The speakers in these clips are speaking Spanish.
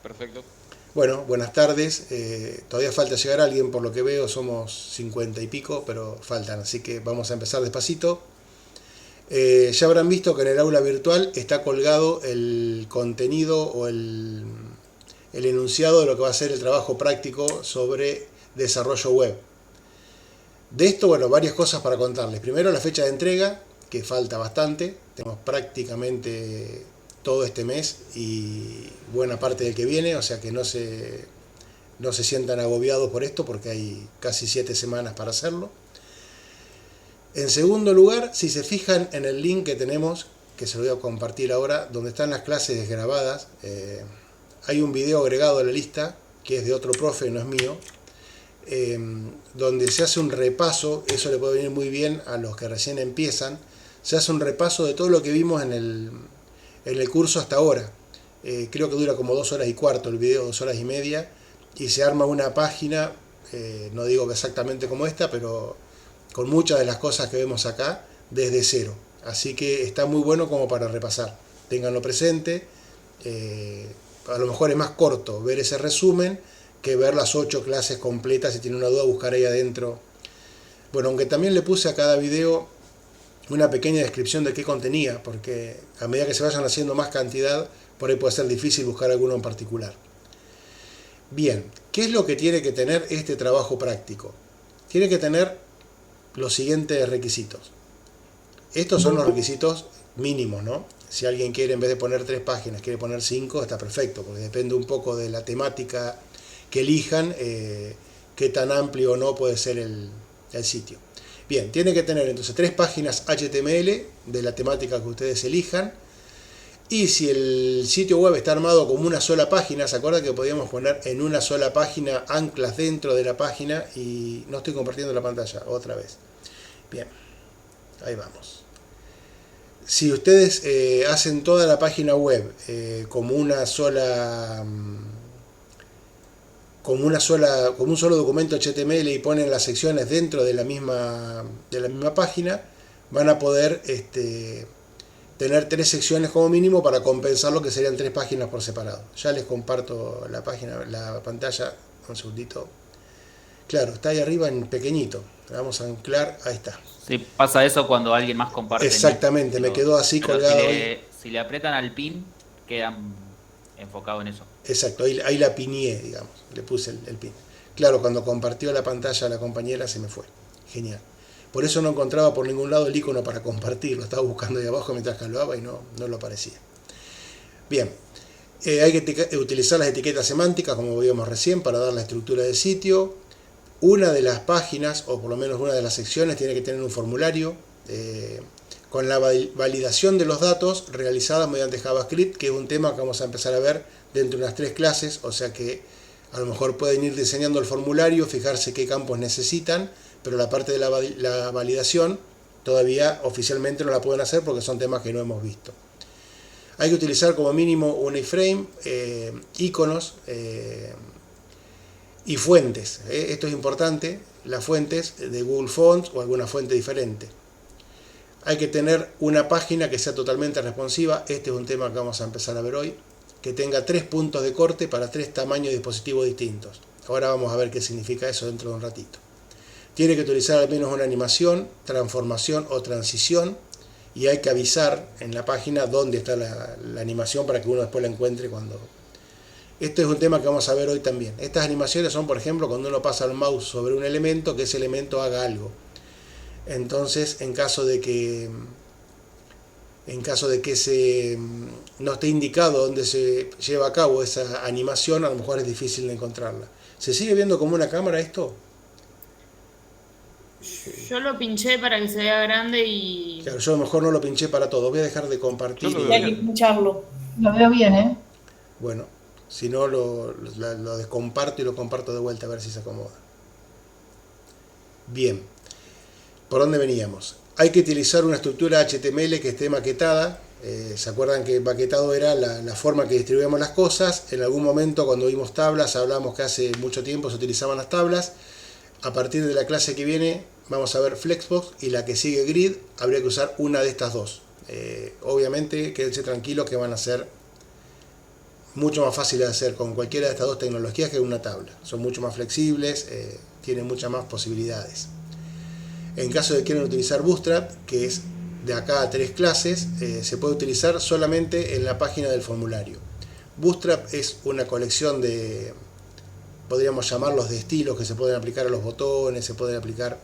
Perfecto. Bueno, buenas tardes. Todavía falta llegar alguien, por lo que veo, somos 50 y pico, pero faltan, así que vamos a empezar despacito. Ya habrán visto que en el aula virtual está colgado el contenido o el enunciado de lo que va a ser el trabajo práctico sobre desarrollo web. De esto, bueno, varias cosas para contarles. Primero, la fecha de entrega, que falta bastante. Tenemos prácticamente todo este mes y buena parte del que viene, o sea que no se sientan agobiados por esto porque hay casi 7 semanas para hacerlo. En segundo lugar, si se fijan en el link que tenemos, que se lo voy a compartir ahora, donde están las clases grabadas, hay un video agregado a la lista, que es de otro profe, no es mío, donde se hace un repaso, eso le puede venir muy bien a los que recién empiezan, se hace un repaso de todo lo que vimos en el curso hasta ahora. Creo que dura como 2 horas y cuarto el video, 2 horas y media, y se arma una página, no digo que exactamente como esta, pero con muchas de las cosas que vemos acá desde cero. Así que está muy bueno como para repasar. Ténganlo presente. A lo mejor es más corto ver ese resumen que ver las 8 clases completas. Si tienen una duda, buscar ahí adentro. Bueno, aunque también le puse a cada video una pequeña descripción de qué contenía, porque a medida que se vayan haciendo más cantidad, por ahí puede ser difícil buscar alguno en particular. Bien, ¿qué es lo que tiene que tener este trabajo práctico? Tiene que tener los siguientes requisitos. Estos son los requisitos mínimos, ¿no? Si alguien quiere, en vez de poner 3 páginas, quiere poner 5, está perfecto, porque depende un poco de la temática que elijan, qué tan amplio o no puede ser el sitio. Bien, tiene que tener entonces 3 páginas HTML de la temática que ustedes elijan. Y si el sitio web está armado como una sola página, ¿se acuerdan que podíamos poner en una sola página anclas dentro de la página? Y no estoy compartiendo la pantalla, otra vez. Bien, ahí vamos. Si ustedes hacen toda la página web como un solo documento HTML y ponen las secciones dentro de la misma página, van a poder tener 3 secciones como mínimo para compensar lo que serían 3 páginas por separado. Ya les comparto la pantalla, un segundito. Claro, está ahí arriba en pequeñito. Vamos a anclar, ahí está. Sí, pasa eso cuando alguien más comparte el link. Exactamente, me quedó así Pero si colgado ahí. si le apretan al pin, quedan enfocados en eso. Exacto, ahí la piñé, digamos, le puse el pin. Claro, cuando compartió la pantalla la compañera se me fue. Genial. Por eso no encontraba por ningún lado el icono para compartir, lo estaba buscando ahí abajo mientras calvaba y no lo aparecía. Bien, hay que utilizar las etiquetas semánticas como veíamos recién para dar la estructura del sitio. Una de las páginas, o por lo menos una de las secciones, tiene que tener un formulario con la validación de los datos realizada mediante JavaScript, que es un tema que vamos a empezar a ver dentro de unas 3 clases, o sea que a lo mejor pueden ir diseñando el formulario, fijarse qué campos necesitan, pero la parte de la validación todavía oficialmente no la pueden hacer porque son temas que no hemos visto. Hay que utilizar como mínimo un iframe, iconos y fuentes. Esto es importante, las fuentes de Google Fonts o alguna fuente diferente. Hay que tener una página que sea totalmente responsiva. Este es un tema que vamos a empezar a ver hoy. Que tenga 3 puntos de corte para 3 tamaños de dispositivos distintos. Ahora vamos a ver qué significa eso dentro de un ratito. Tiene que utilizar al menos una animación, transformación o transición. Y hay que avisar en la página dónde está la animación para que uno después la encuentre cuando... Esto es un tema que vamos a ver hoy también. Estas animaciones son, por ejemplo, cuando uno pasa el mouse sobre un elemento, que ese elemento haga algo. Entonces, en caso de que no esté indicado dónde se lleva a cabo esa animación, a lo mejor es difícil de encontrarla. ¿Se sigue viendo como una cámara esto? Yo lo pinché para que se vea grande y... Claro, yo a lo mejor no lo pinché para todo. Voy a dejar de compartir. Yo lo Y veo Hay que bien. pincharlo. Lo veo bien, ¿eh? bueno, si no lo descomparto y lo comparto de vuelta a ver si se acomoda. Bien. ¿Por dónde veníamos? Hay que utilizar una estructura HTML que esté maquetada. ¿Se acuerdan que maquetado era la forma que distribuíamos las cosas? En algún momento cuando vimos tablas hablamos que hace mucho tiempo se utilizaban las tablas. A partir de la clase que viene vamos a ver Flexbox y la que sigue Grid. Habría que usar una de estas dos. Obviamente quédense tranquilos que van a ser mucho más fácil de hacer con cualquiera de estas dos tecnologías que una tabla. Son mucho más flexibles, tienen muchas más posibilidades. En caso de que quieran utilizar Bootstrap, que es de acá a 3 clases, se puede utilizar solamente en la página del formulario. Bootstrap es una colección de, podríamos llamarlos de estilos que se pueden aplicar a los botones, se pueden aplicar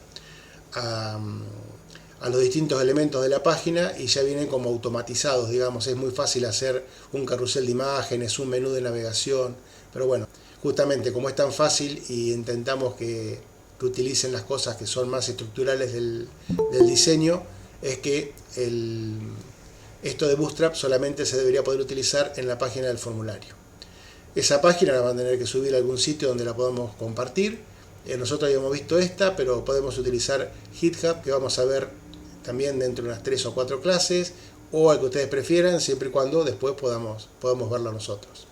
a los distintos elementos de la página y ya vienen como automatizados, digamos. Es muy fácil hacer un carrusel de imágenes, un menú de navegación, pero bueno, justamente como es tan fácil y intentamos que utilicen las cosas que son más estructurales del diseño, es que esto de Bootstrap solamente se debería poder utilizar en la página del formulario. Esa página la van a tener que subir a algún sitio donde la podamos compartir. Nosotros habíamos visto esta, pero podemos utilizar GitHub, que vamos a ver también dentro de unas 3 o 4 clases, o al que ustedes prefieran, siempre y cuando después podamos verlo nosotros.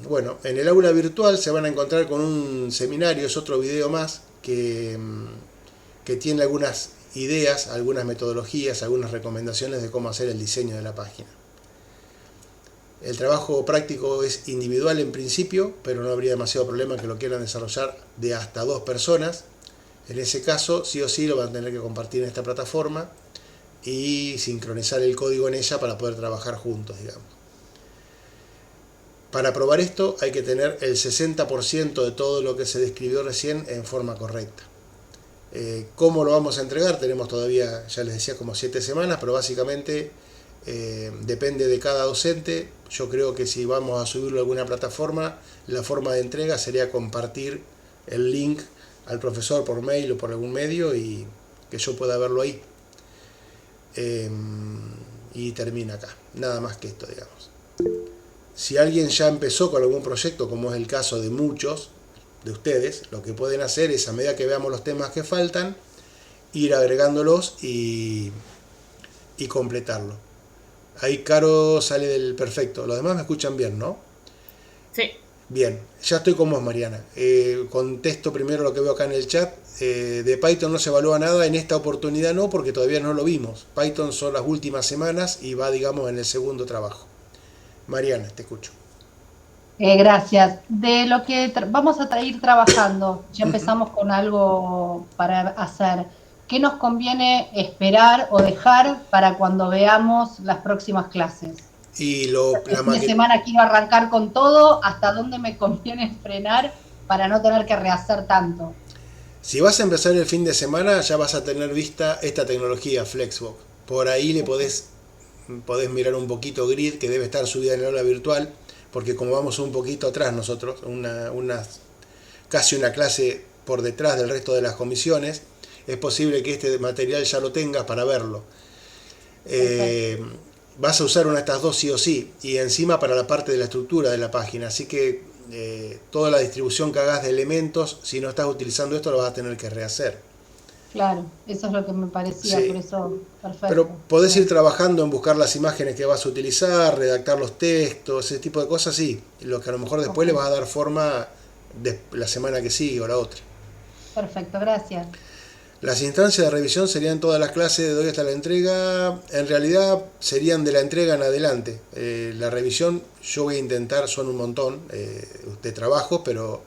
Bueno, en el aula virtual se van a encontrar con un seminario, es otro video más, que tiene algunas ideas, algunas metodologías, algunas recomendaciones de cómo hacer el diseño de la página. El trabajo práctico es individual en principio, pero no habría demasiado problema que lo quieran desarrollar de hasta 2 personas. En ese caso, sí o sí lo van a tener que compartir en esta plataforma y sincronizar el código en ella para poder trabajar juntos, digamos. Para probar esto hay que tener el 60% de todo lo que se describió recién en forma correcta. ¿Cómo lo vamos a entregar? Tenemos todavía, ya les decía, como 7 semanas, pero básicamente depende de cada docente. Yo creo que si vamos a subirlo a alguna plataforma, la forma de entrega sería compartir el link al profesor por mail o por algún medio y que yo pueda verlo ahí. Y termina acá. Nada más que esto, digamos. Si alguien ya empezó con algún proyecto, como es el caso de muchos de ustedes, lo que pueden hacer es, a medida que veamos los temas que faltan, ir agregándolos y completarlo. Ahí Caro sale del perfecto. Los demás me escuchan bien, ¿no? Sí. Bien, ya estoy con vos, Mariana. Contesto primero lo que veo acá en el chat. De Python no se evalúa nada, en esta oportunidad no, porque todavía no lo vimos. Python son las últimas semanas y va, digamos, en el segundo trabajo. Mariana, te escucho. Gracias. De lo que vamos a ir trabajando, ya empezamos con algo para hacer. ¿Qué nos conviene esperar o dejar para cuando veamos las próximas clases? Y el fin de semana quiero arrancar con todo, ¿hasta dónde me conviene frenar para no tener que rehacer tanto? Si vas a empezar el fin de semana, ya vas a tener vista esta tecnología Flexbox. Por ahí le podés mirar un poquito Grid, que debe estar subida en el aula virtual, porque como vamos un poquito atrás nosotros, casi una clase por detrás del resto de las comisiones, es posible que este material ya lo tengas para verlo. Vas a usar una de estas dos sí o sí, y encima para la parte de la estructura de la página, así que toda la distribución que hagas de elementos, si no estás utilizando esto, lo vas a tener que rehacer. Claro, eso es lo que me parecía, sí. Por eso, perfecto. Pero podés ir trabajando en buscar las imágenes que vas a utilizar, redactar los textos, ese tipo de cosas, sí. Lo que a lo mejor después le vas a dar forma la semana que sigue o la otra. Perfecto, gracias. Las instancias de revisión serían todas las clases de hoy hasta la entrega. En realidad serían de la entrega en adelante. La revisión yo voy a intentar, son un montón de trabajos, pero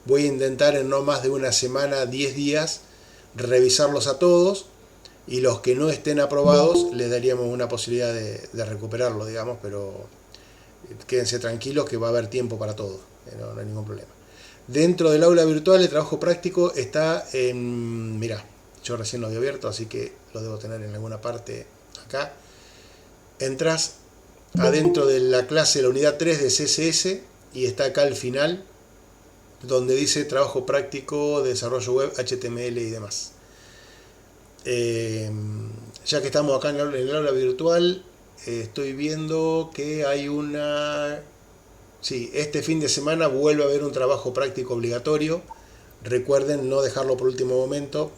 voy a intentar en no más de una semana, 10 días, revisarlos a todos, y los que no estén aprobados les daríamos una posibilidad de recuperarlo, digamos, pero quédense tranquilos que va a haber tiempo para todo, no hay ningún problema. Dentro del aula virtual el trabajo práctico está en, mirá, yo recién lo había abierto, así que lo debo tener en alguna parte acá. Entras adentro de la clase, la unidad 3 de CSS, y está acá al final, donde dice trabajo práctico, desarrollo web, HTML y demás. Ya que estamos acá en el aula virtual, estoy viendo que hay una... Sí, este fin de semana vuelve a haber un trabajo práctico obligatorio. Recuerden no dejarlo por último momento.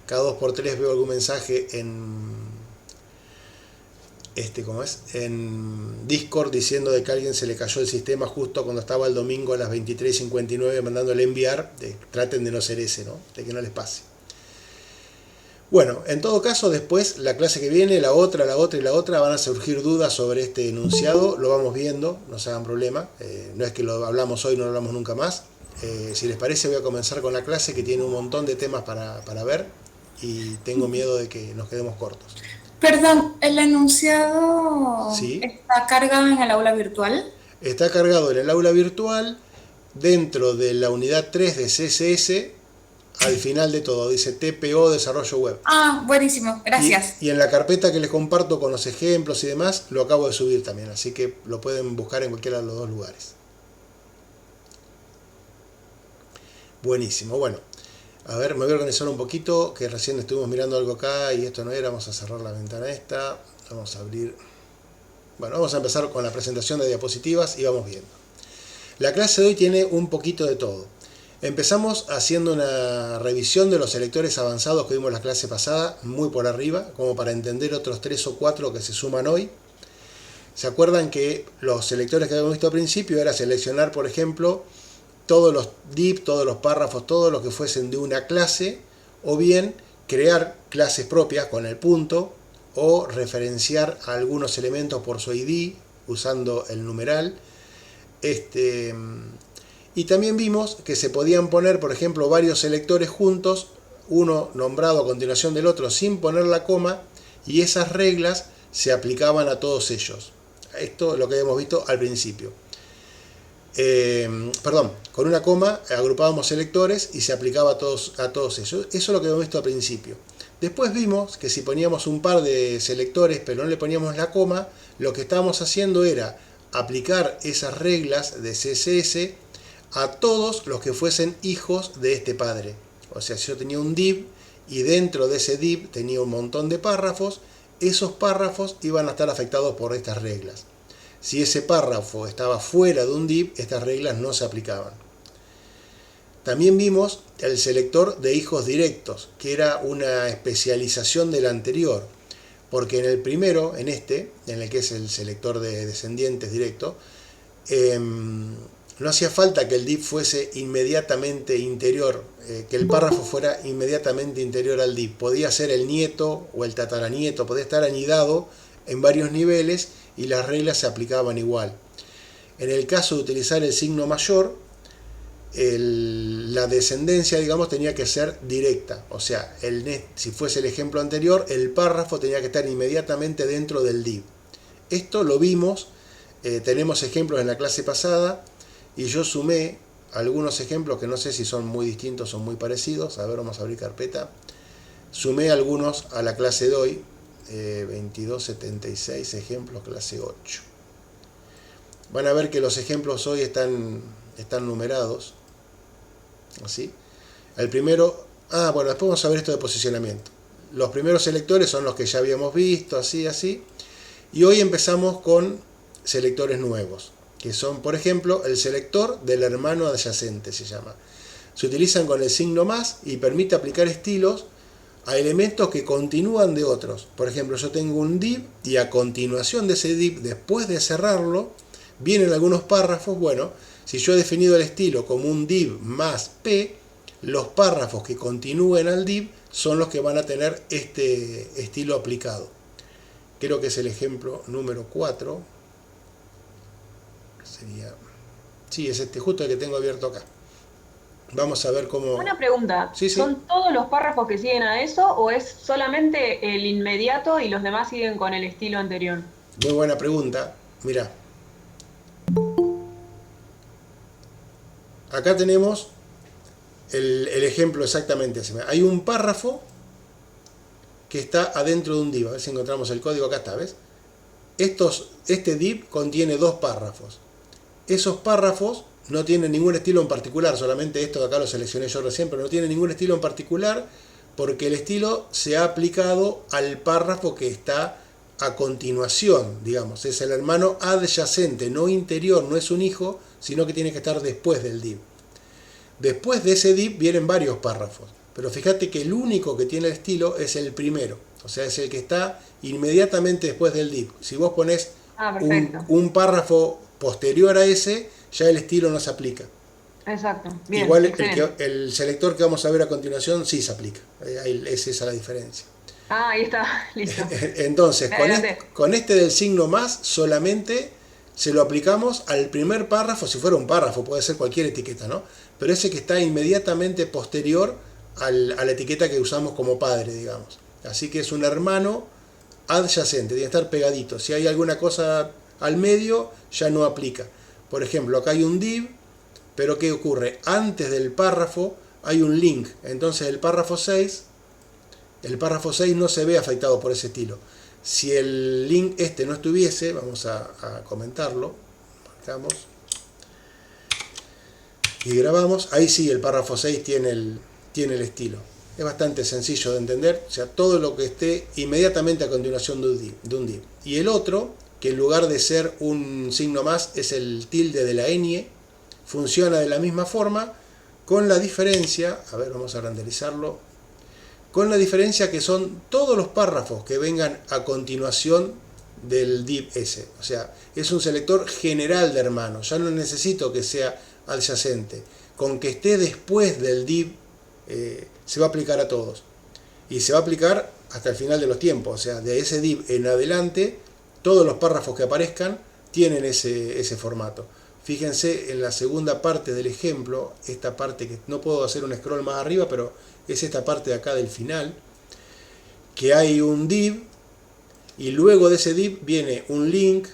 Cada 2x3 veo algún mensaje en en Discord diciendo de que a alguien se le cayó el sistema justo cuando estaba el domingo a las 23:59 mandándole enviar. Traten de no ser ese, ¿no? De que no les pase. Bueno, en todo caso, después, la clase que viene, la otra y la otra, van a surgir dudas sobre este enunciado, lo vamos viendo, no se hagan problema, no es que lo hablamos hoy, no lo hablamos nunca más. Si les parece, voy a comenzar con la clase que tiene un montón de temas para ver y tengo miedo de que nos quedemos cortos. Perdón, ¿el enunciado ¿Sí? está cargado en el aula virtual? Está cargado en el aula virtual, dentro de la unidad 3 de CSS, al final de todo, dice TPO Desarrollo Web. Ah, buenísimo, gracias. Y en la carpeta que les comparto con los ejemplos y demás, lo acabo de subir también, así que lo pueden buscar en cualquiera de los dos lugares. Buenísimo, bueno. A ver, me voy a organizar un poquito, que recién estuvimos mirando algo acá y esto no era. Vamos a cerrar la ventana esta. Vamos a abrir. Bueno, vamos a empezar con la presentación de diapositivas y vamos viendo. La clase de hoy tiene un poquito de todo. Empezamos haciendo una revisión de los selectores avanzados que vimos la clase pasada, muy por arriba, como para entender otros 3 o 4 que se suman hoy. ¿Se acuerdan que los selectores que habíamos visto al principio era seleccionar, por ejemplo, todos los div, todos los párrafos, todos los que fuesen de una clase, o bien crear clases propias con el punto, o referenciar a algunos elementos por su ID, usando el numeral. Y también vimos que se podían poner, por ejemplo, varios selectores juntos, uno nombrado a continuación del otro sin poner la coma, y esas reglas se aplicaban a todos ellos. Esto es lo que habíamos visto al principio. Con una coma agrupábamos selectores y se aplicaba a todos ellos. Eso es lo que hemos visto al principio. Después vimos que si poníamos un par de selectores pero no le poníamos la coma, lo que estábamos haciendo era aplicar esas reglas de CSS a todos los que fuesen hijos de este padre. O sea, si yo tenía un div y dentro de ese div tenía un montón de párrafos, esos párrafos iban a estar afectados por estas reglas. Si ese párrafo estaba fuera de un div, estas reglas no se aplicaban. También vimos el selector de hijos directos, que era una especialización del anterior, porque en el primero, en el que es el selector de descendientes directo, no hacía falta que el div fuese inmediatamente interior, que el párrafo fuera inmediatamente interior al div. Podía ser el nieto o el tataranieto, podía estar anidado en varios niveles y las reglas se aplicaban igual. En el caso de utilizar el signo mayor, la descendencia, digamos, tenía que ser directa. O sea, si fuese el ejemplo anterior, el párrafo tenía que estar inmediatamente dentro del div. Esto lo vimos, tenemos ejemplos en la clase pasada, y yo sumé algunos ejemplos que no sé si son muy distintos o muy parecidos. A ver, vamos a abrir carpeta. Sumé algunos a la clase de hoy. 2276 ejemplos, clase 8. Van a ver que los ejemplos hoy están numerados. Así. El primero, bueno, después vamos a ver esto de posicionamiento. Los primeros selectores son los que ya habíamos visto, así. Y hoy empezamos con selectores nuevos, que son, por ejemplo, el selector del hermano adyacente, se llama. Se utilizan con el signo más y permite aplicar estilos a elementos que continúan de otros. Por ejemplo, yo tengo un div y a continuación de ese div, después de cerrarlo, vienen algunos párrafos. Bueno, si yo he definido el estilo como un div más p, los párrafos que continúen al div son los que van a tener este estilo aplicado. Creo que es el ejemplo número 4. Sí, es justo el que tengo abierto acá. Vamos a ver cómo... Una pregunta, Sí. ¿son todos los párrafos que siguen a eso o es solamente el inmediato y los demás siguen con el estilo anterior? Muy buena pregunta. Mirá. Acá tenemos el ejemplo exactamente. Hay un párrafo que está adentro de un div. A ver si encontramos el código. Acá está, ¿ves? Este div contiene 2 párrafos. Esos párrafos no tienen ningún estilo en particular, solamente esto de acá lo seleccioné yo recién, pero no tiene ningún estilo en particular porque el estilo se ha aplicado al párrafo que está a continuación, digamos. Es el hermano adyacente, no interior, no es un hijo, sino que tiene que estar después del div. Después de ese div vienen varios párrafos, pero fíjate que el único que tiene el estilo es el primero, o sea, es el que está inmediatamente después del div. Si vos ponés un párrafo posterior a ese, ya el estilo no se aplica. Exacto. Bien, Igual excelente. el selector que vamos a ver a continuación sí se aplica. Es esa la diferencia. Ah, ahí está, listo. Entonces, Me adelanté. con este del signo más solamente se lo aplicamos al primer párrafo, si fuera un párrafo, puede ser cualquier etiqueta, ¿no? Pero ese que está inmediatamente posterior a la etiqueta que usamos como padre, digamos. Así que es un hermano adyacente, tiene que estar pegadito. Si hay alguna cosa al medio, ya no aplica. Por ejemplo, acá hay un div, pero ¿qué ocurre? Antes del párrafo hay un link. Entonces el párrafo 6 no se ve afectado por ese estilo. Si el link este no estuviese, vamos a comentarlo, marcamos y grabamos, ahí sí el párrafo 6 tiene el estilo. Es bastante sencillo de entender, o sea, todo lo que esté inmediatamente a continuación de un div. Y el otro, que en lugar de ser un signo más, es el tilde de la ñ, funciona de la misma forma, con la diferencia, a ver, vamos a renderizarlo, con la diferencia que son todos los párrafos que vengan a continuación del div ese. O sea, es un selector general de hermanos, ya no necesito que sea adyacente. Con que esté después del div, se va a aplicar a todos. Y se va a aplicar hasta el final de los tiempos. O sea, de ese div en adelante, todos los párrafos que aparezcan tienen ese formato. Fíjense en la segunda parte del ejemplo, esta parte que no puedo hacer un scroll más arriba, pero es esta parte de acá del final, que hay un div y luego de ese div viene un link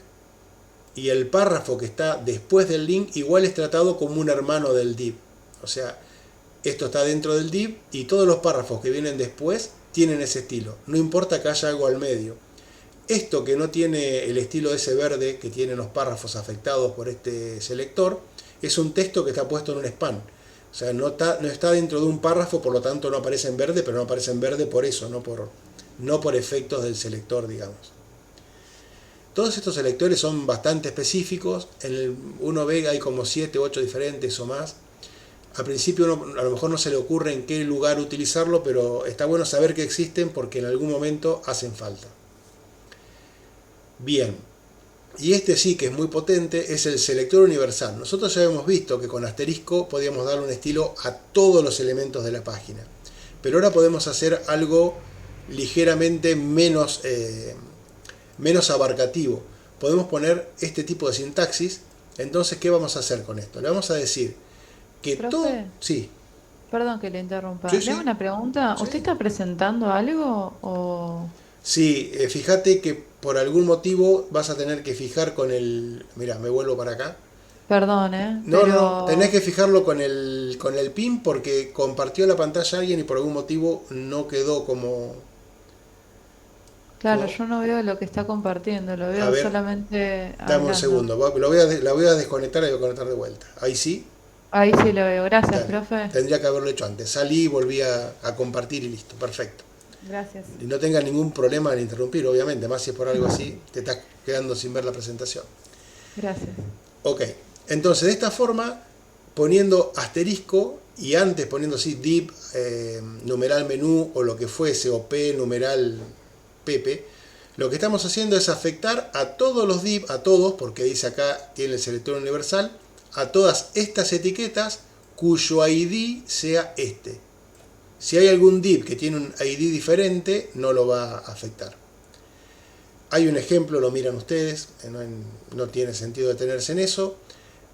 y el párrafo que está después del link igual es tratado como un hermano del div. O sea, esto está dentro del div y todos los párrafos que vienen después tienen ese estilo. No importa que haya algo al medio. Esto que no tiene el estilo ese verde que tienen los párrafos afectados por este selector, es un texto que está puesto en un span. O sea, no está dentro de un párrafo, por lo tanto no aparece en verde, pero no aparece en verde por eso, no por efectos del selector, digamos. Todos estos selectores son bastante específicos. Uno ve hay como 7 u 8 diferentes o más. Al principio a lo mejor no se le ocurre en qué lugar utilizarlo, pero está bueno saber que existen porque en algún momento hacen falta. Bien, y este sí que es muy potente, es el selector universal. Nosotros ya hemos visto que con asterisco podíamos darle un estilo a todos los elementos de la página, pero ahora podemos hacer algo ligeramente menos abarcativo. Podemos poner este tipo de sintaxis. Entonces, ¿qué vamos a hacer con esto? Le vamos a decir que Profe, todo... Sí, perdón que le interrumpa. sí, Le hago sí, una pregunta. sí. ¿Usted está presentando algo o...? Sí, fíjate que por algún motivo vas a tener que fijar con el... Mira, me vuelvo para acá. Perdón, No, tenés pero... que fijarlo con el pin porque compartió la pantalla alguien y por algún motivo no quedó como... Claro, yo no veo lo que está compartiendo, lo A veo ver, solamente dame un hablando. segundo, la voy a desconectar y voy a conectar de vuelta. Ahí sí, Ahí sí lo veo. Gracias, dale. profe. Tendría que haberlo hecho antes. Salí, volví a compartir y listo, perfecto. Gracias. Y no tengas ningún problema al interrumpir, obviamente, más si es por algo así, te estás quedando sin ver la presentación. Gracias. Ok, entonces de esta forma, poniendo asterisco y antes poniendo así div, numeral menú o lo que fuese, o p, numeral pp, lo que estamos haciendo es afectar a todos los div, a todos, porque dice acá, tiene el selector universal, a todas estas etiquetas cuyo ID sea este. Si hay algún div que tiene un ID diferente, no lo va a afectar. Hay un ejemplo, lo miran ustedes, no tiene sentido detenerse en eso.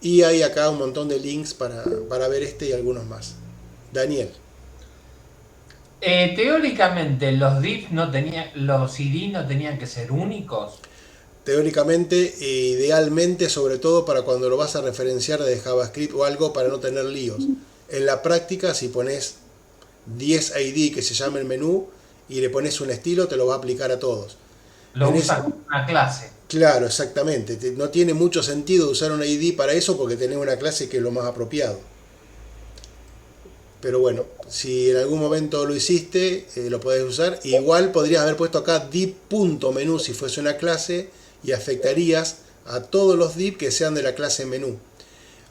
Y hay acá un montón de links para ver este y algunos más. Daniel. Teóricamente los los ID no tenían que ser únicos. Teóricamente, idealmente, sobre todo para cuando lo vas a referenciar de JavaScript o algo para no tener líos. En la práctica, si pones 10 ID que se llama el menú y le pones un estilo, te lo va a aplicar a todos. Lo usan como una clase. Claro, exactamente. No tiene mucho sentido usar un ID para eso porque tenés una clase que es lo más apropiado. Pero bueno, si en algún momento lo hiciste, lo podés usar. Igual podrías haber puesto acá div.menú si fuese una clase y afectarías a todos los div que sean de la clase menú.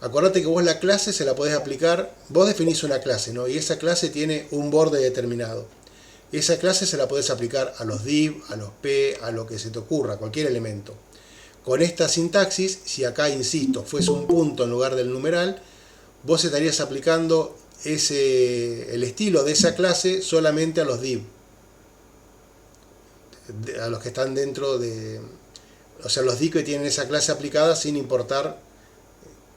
Acordate que vos la clase se la podés aplicar, vos definís una clase, ¿no? Y esa clase tiene un borde determinado. Esa clase se la podés aplicar a los div, a los p, a lo que se te ocurra, cualquier elemento. Con esta sintaxis, si acá, insisto, fuese un punto en lugar del numeral, vos estarías aplicando el estilo de esa clase solamente a los div, a los que están dentro de, o sea, los div que tienen esa clase aplicada sin importar,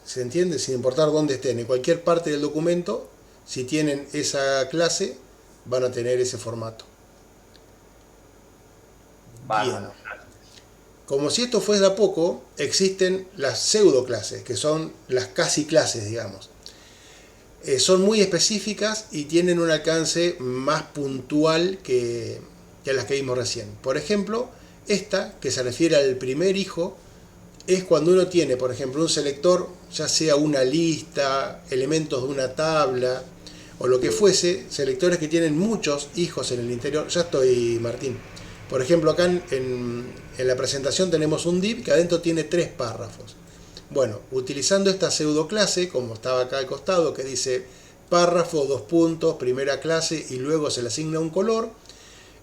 ¿se entiende? Sin importar dónde estén, en cualquier parte del documento, si tienen esa clase, van a tener ese formato. Bárbaro. Como si esto fuese a poco, existen las pseudo clases, que son las casi clases, digamos. Son muy específicas y tienen un alcance más puntual que las que vimos recién. Por ejemplo, esta, que se refiere al primer hijo, es cuando uno tiene, por ejemplo, un selector, ya sea una lista, elementos de una tabla, o lo que fuese, selectores que tienen muchos hijos en el interior. Ya estoy, Martín. Por ejemplo, acá en la presentación tenemos un div que adentro tiene 3 párrafos. Bueno, utilizando esta pseudo clase, como estaba acá al costado, que dice párrafo, 2 puntos, primera clase, y luego se le asigna un color,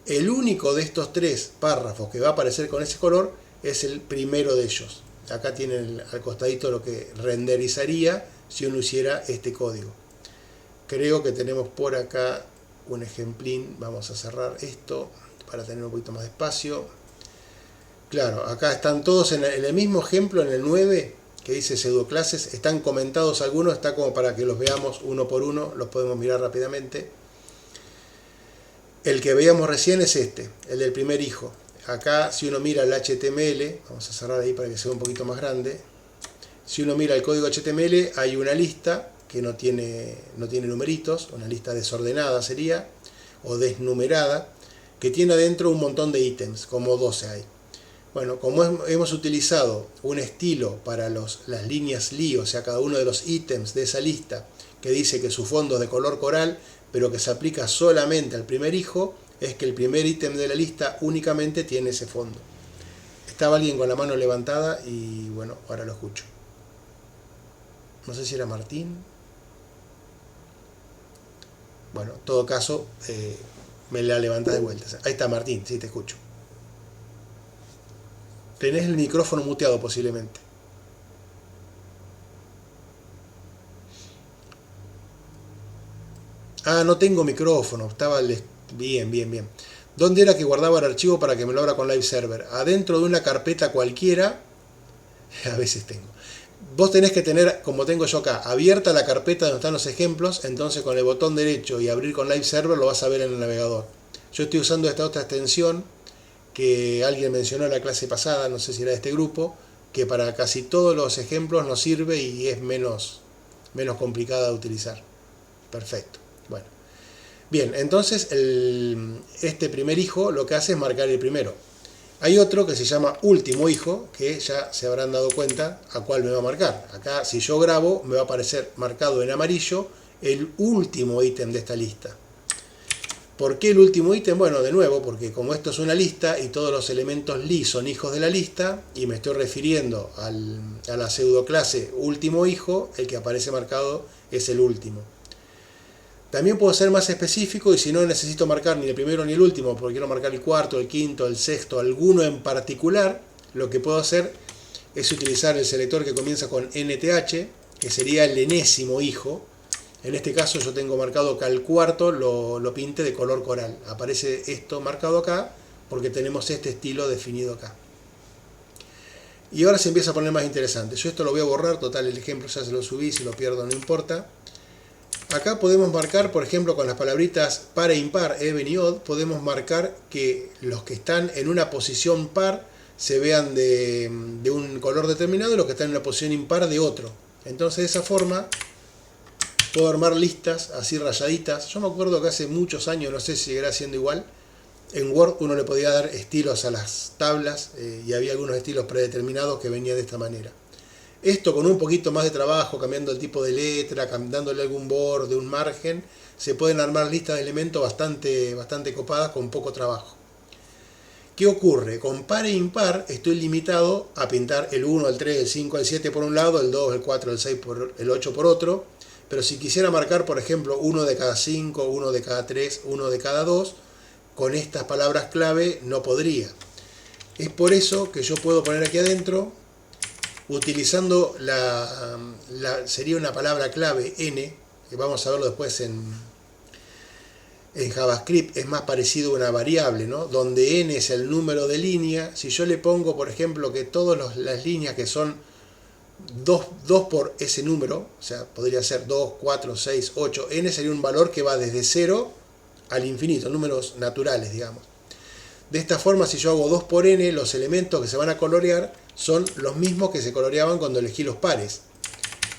el único de estos 3 párrafos que va a aparecer con ese color es el primero de ellos. Acá tienen al costadito lo que renderizaría si uno hiciera este código. Creo que tenemos por acá un ejemplín. Vamos a cerrar esto para tener un poquito más de espacio. Claro, acá están todos en el mismo ejemplo, en el 9, que dice pseudoclases. Están comentados algunos, está como para que los veamos uno por uno, los podemos mirar rápidamente. El que veíamos recién es este, el del primer hijo. Acá, si uno mira el HTML, vamos a cerrar ahí para que sea un poquito más grande. Si uno mira el código HTML, hay una lista que no tiene numeritos, una lista desordenada sería, o desnumerada, que tiene adentro un montón de ítems, como 12 hay. Bueno, como hemos utilizado un estilo para las líneas li, o sea, cada uno de los ítems de esa lista, que dice que su fondo es de color coral, pero que se aplica solamente al primer hijo, es que el primer ítem de la lista únicamente tiene ese fondo. Estaba alguien con la mano levantada y bueno, ahora lo escucho. No sé si era Martín. Bueno, en todo caso, me la levanta de vuelta. Ahí está Martín, sí, te escucho. Tenés el micrófono muteado posiblemente. Ah, no tengo micrófono, estaba bien. ¿Dónde era que guardaba el archivo para que me lo abra con Live Server? Adentro de una carpeta cualquiera, a veces tengo. Vos tenés que tener, como tengo yo acá, abierta la carpeta donde están los ejemplos, entonces con el botón derecho y abrir con Live Server lo vas a ver en el navegador. Yo estoy usando esta otra extensión que alguien mencionó en la clase pasada, no sé si era de este grupo, que para casi todos los ejemplos nos sirve y es menos complicada de utilizar. Perfecto. Bueno. Bien, entonces este primer hijo lo que hace es marcar el primero. Hay otro que se llama último hijo, que ya se habrán dado cuenta a cuál me va a marcar. Acá, si yo grabo, me va a aparecer marcado en amarillo el último ítem de esta lista. ¿Por qué el último ítem? Bueno, de nuevo, porque como esto es una lista y todos los elementos li son hijos de la lista, y me estoy refiriendo a la pseudoclase último hijo, el que aparece marcado es el último. También puedo ser más específico y si no necesito marcar ni el primero ni el último, porque quiero marcar el cuarto, el quinto, el sexto, alguno en particular, lo que puedo hacer es utilizar el selector que comienza con NTH, que sería el enésimo hijo. En este caso yo tengo marcado acá el cuarto, lo pinté de color coral. Aparece esto marcado acá porque tenemos este estilo definido acá. Y ahora se empieza a poner más interesante. Yo esto lo voy a borrar, total el ejemplo ya se lo subí, si lo pierdo no importa. Acá podemos marcar, por ejemplo, con las palabritas par e impar, even y odd, podemos marcar que los que están en una posición par se vean de un color determinado y los que están en una posición impar de otro. Entonces de esa forma puedo armar listas así rayaditas. Yo me acuerdo que hace muchos años, no sé si seguirá siendo igual, en Word uno le podía dar estilos a las tablas y había algunos estilos predeterminados que venían de esta manera. Esto con un poquito más de trabajo, cambiando el tipo de letra, dándole algún borde, un margen, se pueden armar listas de elementos bastante copadas con poco trabajo. ¿Qué ocurre? Con par e impar estoy limitado a pintar el 1, el 3, el 5, el 7 por un lado, el 2, el 4, el 6, el 8 por otro. Pero si quisiera marcar, por ejemplo, 1 de cada 5, 1 de cada 3, 1 de cada 2, con estas palabras clave no podría. Es por eso que yo puedo poner aquí adentro utilizando sería una palabra clave n, que vamos a verlo después en JavaScript, es más parecido a una variable, ¿no? Donde n es el número de línea. Si yo le pongo, por ejemplo, que todas las líneas que son 2 por ese número, o sea, podría ser 2, 4, 6, 8, n sería un valor que va desde 0 al infinito, números naturales, digamos. De esta forma, si yo hago 2 por n, los elementos que se van a colorear son los mismos que se coloreaban cuando elegí los pares.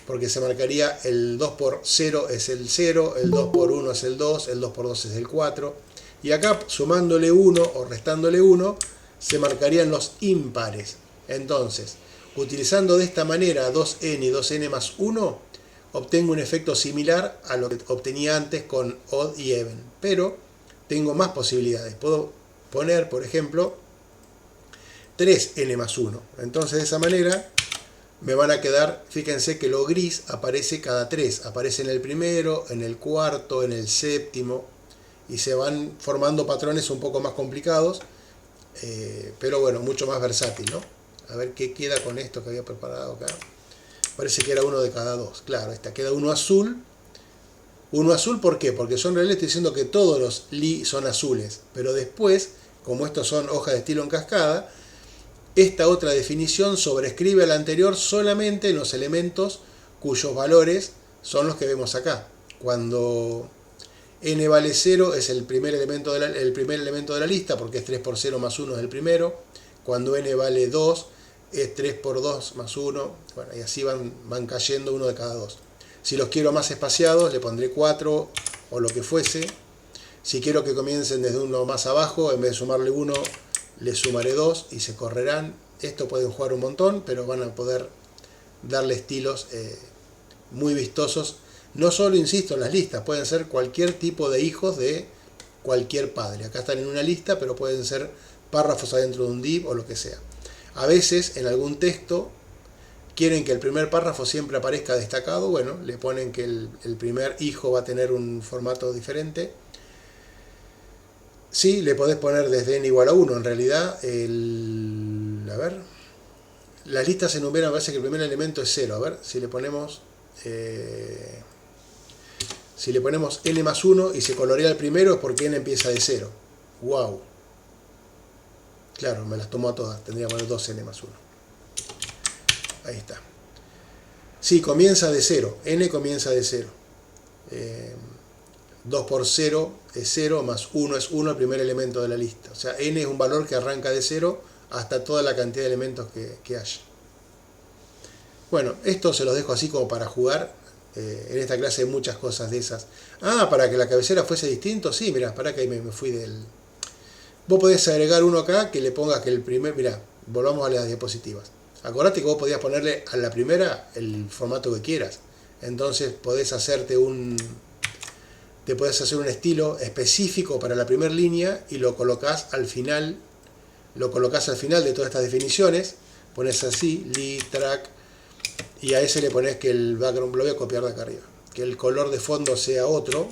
Porque se marcaría el 2 por 0 es el 0, el 2 por 1 es el 2, el 2 por 2 es el 4. Y acá, sumándole 1 o restándole 1, se marcarían los impares. Entonces, utilizando de esta manera 2n y 2n más 1, obtengo un efecto similar a lo que obtenía antes con odd y even. Pero tengo más posibilidades. Puedo poner, por ejemplo, 3n más 1. Entonces, de esa manera me van a quedar, fíjense que lo gris aparece cada 3. Aparece en el primero, en el cuarto, en el séptimo. Y se van formando patrones un poco más complicados. Pero bueno, mucho más versátil, ¿no? A ver qué queda con esto que había preparado acá. Parece que era uno de cada 2. Claro, esta queda uno azul. Uno azul, ¿por qué? Porque yo en realidad estoy diciendo que todos los li son azules. Pero después, como estos son hojas de estilo en cascada, esta otra definición sobrescribe a la anterior solamente en los elementos cuyos valores son los que vemos acá. Cuando n vale 0 es el primer elemento de la lista, porque es 3 por 0 más 1 es el primero. Cuando n vale 2 es 3 por 2 más 1. Bueno, y así van cayendo uno de cada 2. Si los quiero más espaciados, le pondré 4 o lo que fuese. Si quiero que comiencen desde uno más abajo, en vez de sumarle 1, le sumaré 2 y se correrán. Esto pueden jugar un montón, pero van a poder darle estilos muy vistosos. No solo, insisto, en las listas, pueden ser cualquier tipo de hijos de cualquier padre. Acá están en una lista, pero pueden ser párrafos adentro de un div o lo que sea. A veces, en algún texto, quieren que el primer párrafo siempre aparezca destacado. Bueno, le ponen que el primer hijo va a tener un formato diferente. Sí, le podés poner desde n igual a 1. En realidad, a ver, las listas se enumeran, parece que el primer elemento es 0. A ver, si le ponemos n más 1 y se colorea el primero, es porque n empieza de 0. ¡Wow! Claro, me las tomó a todas. Tendría que poner 2n más 1. Ahí está. Sí, comienza de 0. N comienza de 0. 2 por 0 es 0, más 1 es 1, el primer elemento de la lista. O sea, n es un valor que arranca de 0 hasta toda la cantidad de elementos que haya. Bueno, esto se los dejo así como para jugar. En esta clase hay muchas cosas de esas. Ah, para que la cabecera fuese distinto. Sí, mirá, para que ahí me fui del... Vos podés agregar uno acá que le pongas que el primer... Mirá, volvamos a las diapositivas. Acordate que vos podías ponerle a la primera el formato que quieras. Entonces podés hacerte te podés hacer un estilo específico para la primera línea y lo colocás al final. Lo colocás al final de todas estas definiciones. Pones así, li, track, y a ese le pones que el background, lo voy a copiar de acá arriba, que el color de fondo sea otro.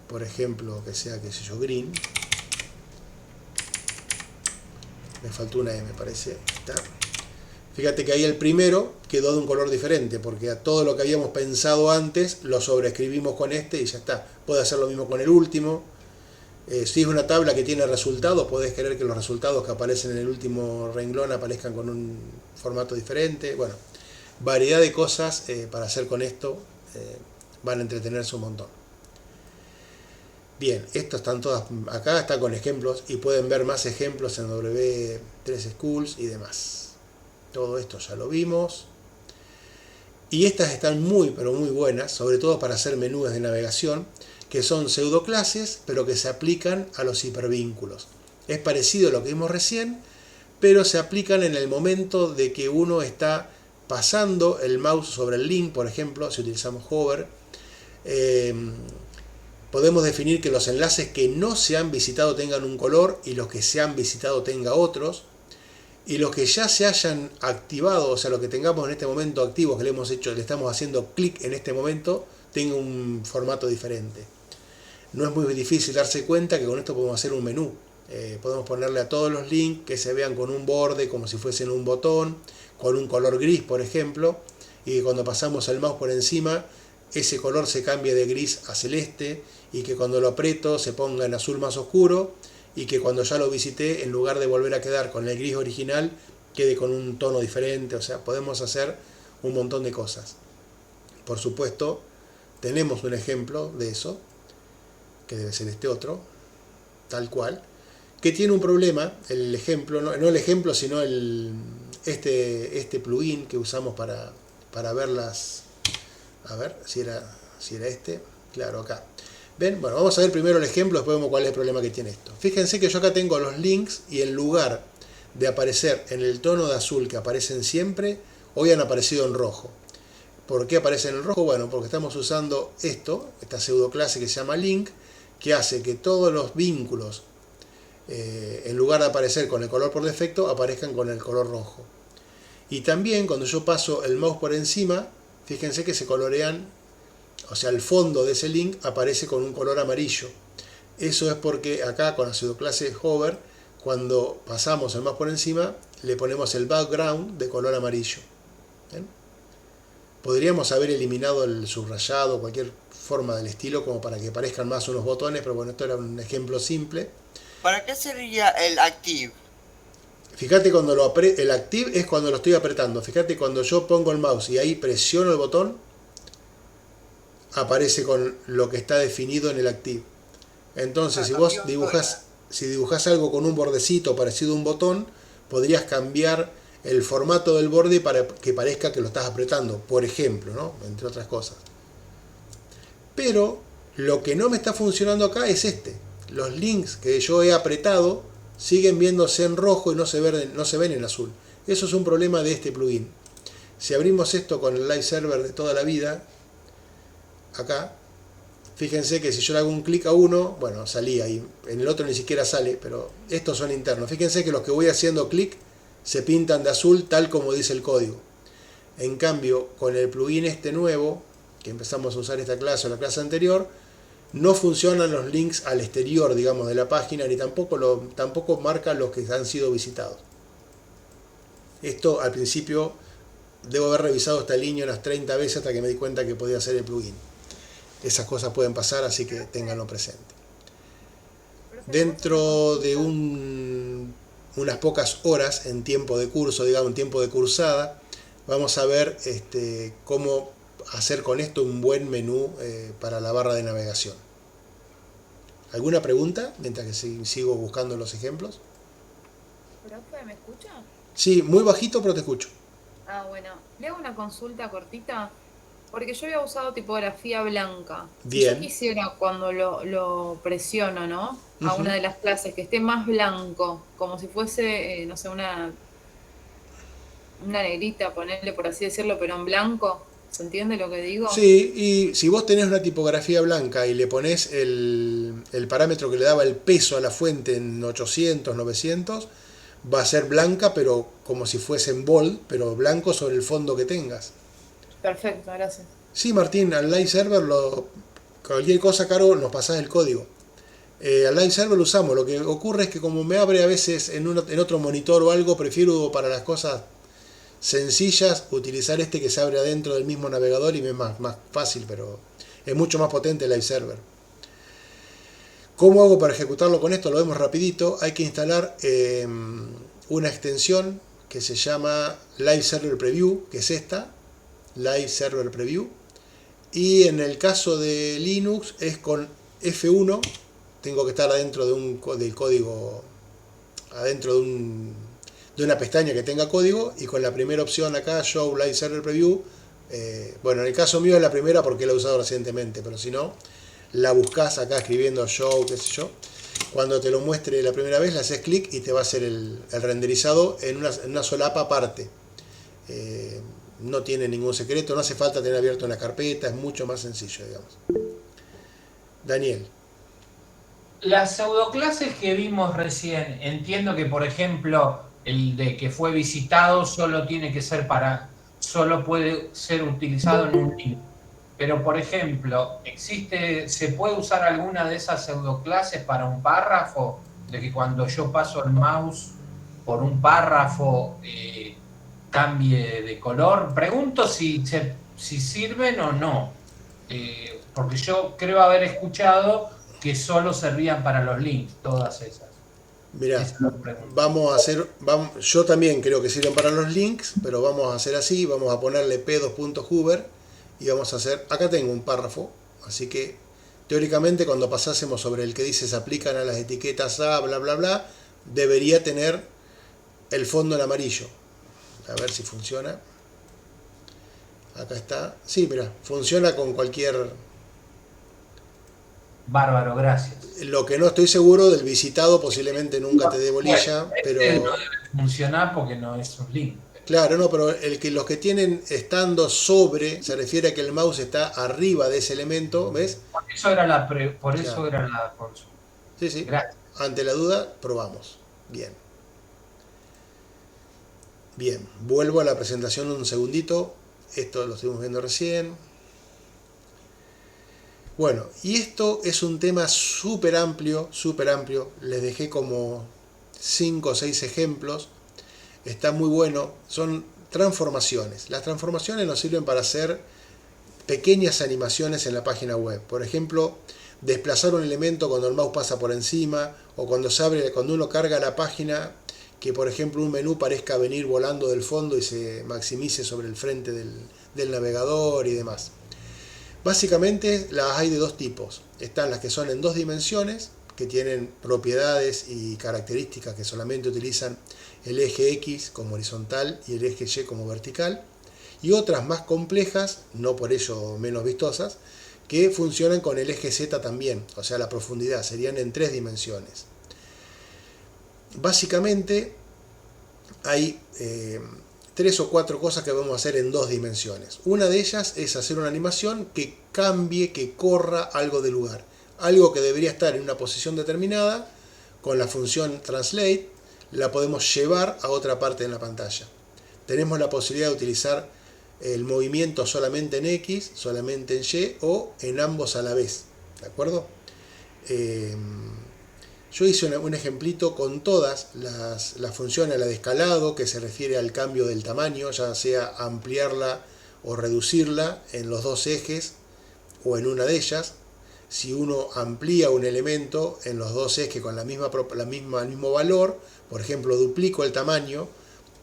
Por ejemplo, que sea, qué sé yo, green. Me faltó una M, parece. Está. Fíjate que ahí el primero quedó de un color diferente, porque a todo lo que habíamos pensado antes lo sobreescribimos con este y ya está. Puede hacer lo mismo con el último. Si es una tabla que tiene resultados, podés querer que los resultados que aparecen en el último renglón aparezcan con un formato diferente. Bueno, variedad de cosas para hacer con esto. Van a entretenerse un montón. Bien, estos están todas acá, está con ejemplos y pueden ver más ejemplos en W3 Schools y demás. Todo esto ya lo vimos. Y estas están muy, pero muy buenas, sobre todo para hacer menús de navegación, que son pseudoclases, pero que se aplican a los hipervínculos. Es parecido a lo que vimos recién, pero se aplican en el momento de que uno está pasando el mouse sobre el link, por ejemplo, si utilizamos hover. Podemos definir que los enlaces que no se han visitado tengan un color y los que se han visitado tengan otros. Y los que ya se hayan activado, o sea, lo que tengamos en este momento activos, que le estamos haciendo clic en este momento, tenga un formato diferente. No es muy difícil darse cuenta que con esto podemos hacer un menú. Podemos ponerle a todos los links que se vean con un borde como si fuesen un botón, con un color gris, por ejemplo, y que cuando pasamos el mouse por encima, ese color se cambie de gris a celeste, y que cuando lo aprieto se ponga en azul más oscuro, y que cuando ya lo visité, en lugar de volver a quedar con el gris original, quede con un tono diferente. O sea, podemos hacer un montón de cosas. Por supuesto, tenemos un ejemplo de eso, que debe ser este otro, tal cual, que tiene un problema. El ejemplo, no el ejemplo, sino este plugin que usamos para verlas. A ver si era este. Claro, acá. ¿Ven? Bueno, vamos a ver primero el ejemplo, después vemos cuál es el problema que tiene esto. Fíjense que yo acá tengo los links y en lugar de aparecer en el tono de azul que aparecen siempre, hoy han aparecido en rojo. ¿Por qué aparecen en rojo? Bueno, porque estamos usando esta pseudoclase que se llama link, que hace que todos los vínculos, en lugar de aparecer con el color por defecto, aparezcan con el color rojo. Y también cuando yo paso el mouse por encima, fíjense que se colorean, o sea, el fondo de ese link aparece con un color amarillo. Eso es porque acá con la pseudoclase hover, cuando pasamos el mouse por encima, le ponemos el background de color amarillo. ¿Ven? Podríamos haber eliminado el subrayado, cualquier forma del estilo, como para que parezcan más unos botones, pero bueno, esto era un ejemplo simple. ¿Para qué sería el active? Fíjate cuando el active es cuando lo estoy apretando. Fíjate cuando yo pongo el mouse y ahí presiono el botón, aparece con lo que está definido en el active. Entonces, si vos dibujás algo con un bordecito parecido a un botón, podrías cambiar el formato del borde para que parezca que lo estás apretando, por ejemplo, ¿no? Entre otras cosas. Pero lo que no me está funcionando acá es los links que yo he apretado siguen viéndose en rojo y no se ven en azul. Eso es un problema de este plugin. Si abrimos esto con el live server de toda la vida, acá, fíjense que si yo le hago un clic a uno, bueno, salía ahí, en el otro ni siquiera sale, pero estos son internos. Fíjense que los que voy haciendo clic se pintan de azul tal como dice el código. En cambio, con el plugin este nuevo, que empezamos a usar esta clase o la clase anterior, no funcionan los links al exterior, digamos, de la página, ni tampoco marca los que han sido visitados. Esto al principio debo haber revisado esta línea unas 30 veces hasta que me di cuenta que podía hacer el plugin. Esas cosas pueden pasar, así que ténganlo presente. Dentro de unas pocas horas en tiempo de curso, digamos, en tiempo de cursada, vamos a ver cómo hacer con esto un buen menú para la barra de navegación. ¿Alguna pregunta mientras que sigo buscando los ejemplos? ¿Profe, me escucha? Sí, muy bajito, pero te escucho. Ah, bueno. Le hago una consulta cortita, porque yo había usado tipografía blanca. Bien. Si yo quisiera cuando lo presiono, ¿no? A una de las clases, que esté más blanco, como si fuese, no sé, una negrita, ponerle por así decirlo, pero en blanco. ¿Se entiende lo que digo? Sí, y si vos tenés una tipografía blanca y le ponés el parámetro que le daba el peso a la fuente en 800, 900, va a ser blanca, pero como si fuese en bold, pero blanco sobre el fondo que tengas. Perfecto, gracias. Sí, Martín, al live server, cualquier cosa, Caro, nos pasás el código. Al live server lo usamos. Lo que ocurre es que como me abre a veces en otro monitor o algo, prefiero para las cosas sencillas utilizar que se abre adentro del mismo navegador y me es más fácil, pero es mucho más potente el live server. ¿Cómo hago para ejecutarlo con esto? Lo vemos rapidito. Hay que instalar una extensión que se llama Live Server Preview, que es esta, Live Server Preview, y en el caso de Linux es con F1. Tengo que estar adentro del código, adentro de una pestaña que tenga código, y con la primera opción acá, Show Live Server Preview, bueno, en el caso mío es la primera porque la he usado recientemente, pero si no, la buscas acá escribiendo Show, qué sé yo. Cuando te lo muestre la primera vez, le haces clic y te va a hacer el renderizado en una solapa aparte. No tiene ningún secreto, no hace falta tener abierto una carpeta, es mucho más sencillo, digamos. Daniel. Las pseudoclases que vimos recién, entiendo que, por ejemplo, el de que fue visitado solo puede ser utilizado en un link. Pero, por ejemplo, ¿se puede usar alguna de esas pseudoclases para un párrafo? de que cuando yo paso el mouse por un párrafo cambie de color. Pregunto si sirven o no, porque yo creo haber escuchado que solo servían para los links, todas esas. Mirá, yo también creo que sirven para los links, pero vamos a hacer así, vamos a ponerle p2.hover y vamos a hacer, acá tengo un párrafo, así que teóricamente cuando pasásemos sobre el que dice se aplican a las etiquetas a bla bla bla, debería tener el fondo en amarillo. A ver si funciona. Acá está. Sí, mira, funciona con cualquier... Bárbaro, gracias. Lo que no estoy seguro del visitado, posiblemente nunca te dé bolilla, pero... no debe funcionar porque no es un link. Claro, no, pero los que tienen estando sobre, se refiere a que el mouse está arriba de ese elemento, ¿ves? Por eso era la consulta. Sí, sí. Gracias. Ante la duda, probamos. Bien. Bien, vuelvo a la presentación un segundito. Esto lo estuvimos viendo recién. Bueno, y esto es un tema súper amplio, súper amplio. Les dejé como 5 o 6 ejemplos. Está muy bueno. Son transformaciones. Las transformaciones nos sirven para hacer pequeñas animaciones en la página web. Por ejemplo, desplazar un elemento cuando el mouse pasa por encima, o cuando se abre, cuando uno carga la página, que por ejemplo un menú parezca venir volando del fondo y se maximice sobre el frente del navegador y demás. Básicamente las hay de dos tipos. Están las que son en 2 dimensiones, que tienen propiedades y características que solamente utilizan el eje X como horizontal y el eje Y como vertical. Y otras más complejas, no por ello menos vistosas, que funcionan con el eje Z también, o sea la profundidad, serían en 3 dimensiones. Básicamente hay 3 o 4 cosas que vamos a hacer en 2 dimensiones. Una de ellas es hacer una animación que cambie, que corra algo de lugar. Algo que debería estar en una posición determinada, con la función translate, la podemos llevar a otra parte de la pantalla. Tenemos la posibilidad de utilizar el movimiento solamente en X, solamente en Y o en ambos a la vez. ¿De acuerdo? Yo hice un ejemplito con todas las funciones, la de escalado, que se refiere al cambio del tamaño, ya sea ampliarla o reducirla en los 2 ejes o en una de ellas. Si uno amplía un elemento en los 2 ejes con el mismo valor, por ejemplo, duplico el tamaño,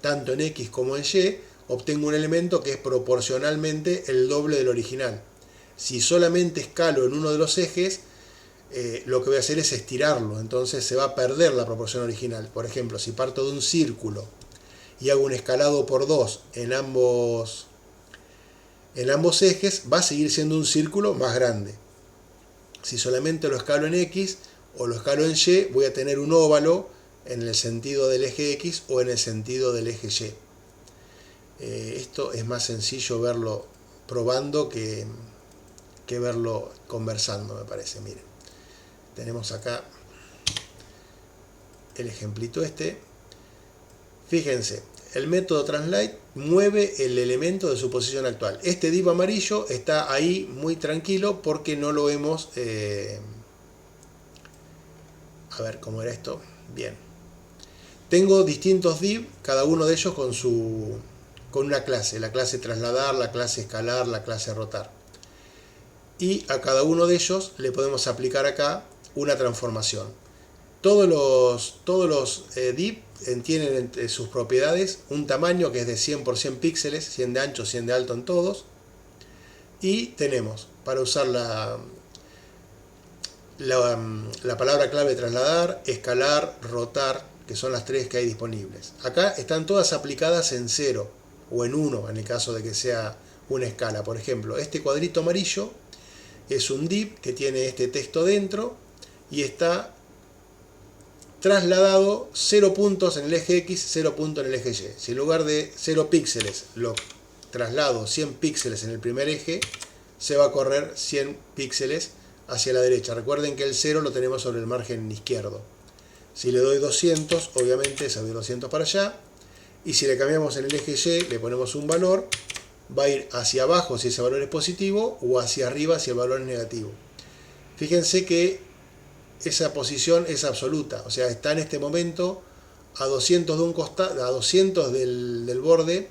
tanto en X como en Y, obtengo un elemento que es proporcionalmente el doble del original. Si solamente escalo en uno de los ejes, lo que voy a hacer es estirarlo, entonces se va a perder la proporción original. Por ejemplo, si parto de un círculo y hago un escalado por 2 en ambos ejes, va a seguir siendo un círculo más grande. Si solamente lo escalo en X o lo escalo en Y, voy a tener un óvalo en el sentido del eje X o en el sentido del eje Y. Esto es más sencillo verlo probando que verlo conversando, me parece. Miren, tenemos acá el ejemplito este. Fíjense, el método translate mueve el elemento de su posición actual. Este div amarillo está ahí muy tranquilo porque no lo hemos... a ver cómo era esto. Bien. Tengo distintos div, cada uno de ellos con una clase. La clase trasladar, la clase escalar, la clase rotar. Y a cada uno de ellos le podemos aplicar acá una transformación. Todos los div tienen entre sus propiedades un tamaño que es de 100 por 100 píxeles, 100 de ancho, 100 de alto en todos. Y tenemos, para usar la palabra clave trasladar, escalar, rotar, que son las 3 que hay disponibles. Acá están todas aplicadas en 0 o en 1, en el caso de que sea una escala. Por ejemplo, este cuadrito amarillo es un div que tiene este texto dentro y está trasladado 0 puntos en el eje X, 0 puntos en el eje Y. Si en lugar de 0 píxeles lo traslado 100 píxeles en el primer eje, se va a correr 100 píxeles hacia la derecha. Recuerden que el 0 lo tenemos sobre el margen izquierdo. Si le doy 200, obviamente se va a ir 200 para allá. Y si le cambiamos en el eje Y, le ponemos un valor, va a ir hacia abajo si ese valor es positivo o hacia arriba si el valor es negativo. Fíjense que esa posición es absoluta, o sea, está en este momento a 200 de un costado, a 200 del borde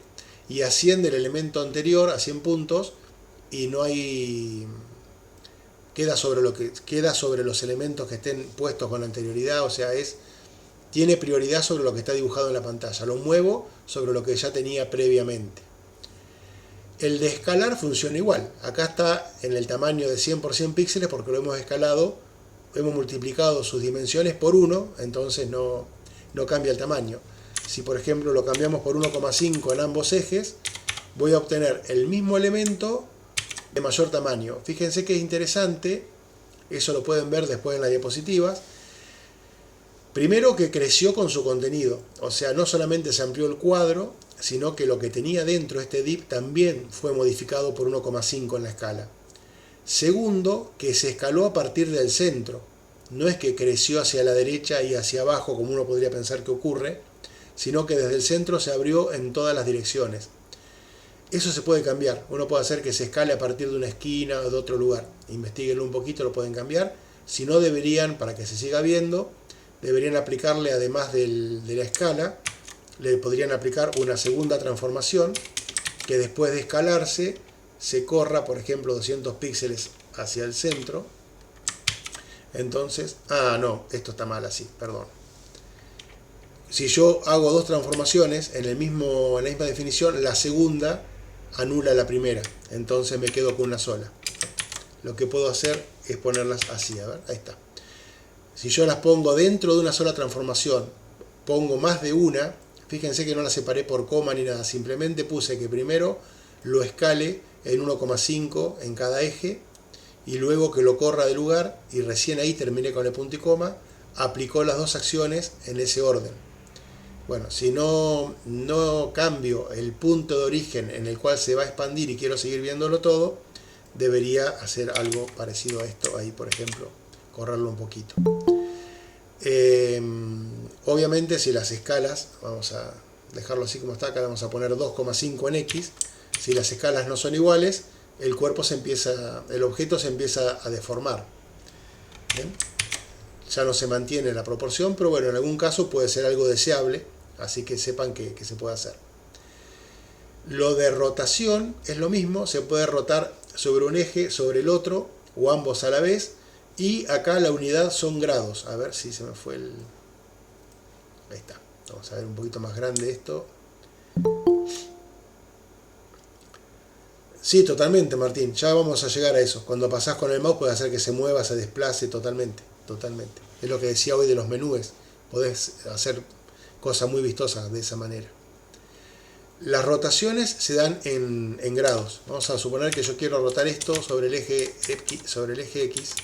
y a 100 del elemento anterior, a 100 puntos, y no hay, queda sobre los elementos que estén puestos con anterioridad, o sea, tiene prioridad sobre lo que está dibujado en la pantalla, lo muevo sobre lo que ya tenía previamente. El de escalar funciona igual, acá está en el tamaño de 100 por 100 píxeles porque lo hemos escalado, hemos multiplicado sus dimensiones por 1, entonces no cambia el tamaño. Si por ejemplo lo cambiamos por 1,5 en ambos ejes, voy a obtener el mismo elemento de mayor tamaño. Fíjense que es interesante, eso lo pueden ver después en las diapositivas. Primero que creció con su contenido, o sea, no solamente se amplió el cuadro, sino que lo que tenía dentro este div también fue modificado por 1,5 en la escala. Segundo, que se escaló a partir del centro. No es que creció hacia la derecha y hacia abajo como uno podría pensar que ocurre, sino que desde el centro se abrió en todas las direcciones. Eso se puede cambiar. Uno puede hacer que se escale a partir de una esquina o de otro lugar. Investíguenlo un poquito, lo pueden cambiar. Si no, deberían, para que se siga viendo, deberían aplicarle, además de la escala, le podrían aplicar una segunda transformación que después de escalarse se corra, por ejemplo, 200 píxeles hacia el centro. Entonces, no, esto está mal así, perdón. Si yo hago dos transformaciones en la misma definición, la segunda anula la primera, entonces me quedo con una sola. Lo que puedo hacer es ponerlas así, a ver, ahí está. Si yo las pongo dentro de una sola transformación, pongo más de una, fíjense que no las separé por coma ni nada, simplemente puse que primero lo escale en 1,5 en cada eje, y luego que lo corra de lugar, y recién ahí terminé con el punto y coma, aplicó las dos acciones en ese orden. Bueno, si no cambio el punto de origen en el cual se va a expandir y quiero seguir viéndolo todo, debería hacer algo parecido a esto ahí, por ejemplo, correrlo un poquito. Obviamente si las escalas, vamos a dejarlo así como está, acá vamos a poner 2,5 en X, si las escalas no son iguales, el objeto se empieza a deformar. ¿Bien? Ya no se mantiene la proporción, pero bueno, en algún caso puede ser algo deseable, así que sepan que se puede hacer. Lo de rotación es lo mismo, se puede rotar sobre un eje, sobre el otro, o ambos a la vez, y acá la unidad son grados. A ver si se me fue el... Ahí está. Vamos a ver un poquito más grande esto. Sí, totalmente, Martín. Ya vamos a llegar a eso. Cuando pasás con el mouse puede hacer que se mueva, se desplace totalmente. Totalmente. Es lo que decía hoy de los menús. Podés hacer cosas muy vistosas de esa manera. Las rotaciones se dan en grados. Vamos a suponer que yo quiero rotar esto sobre el eje X.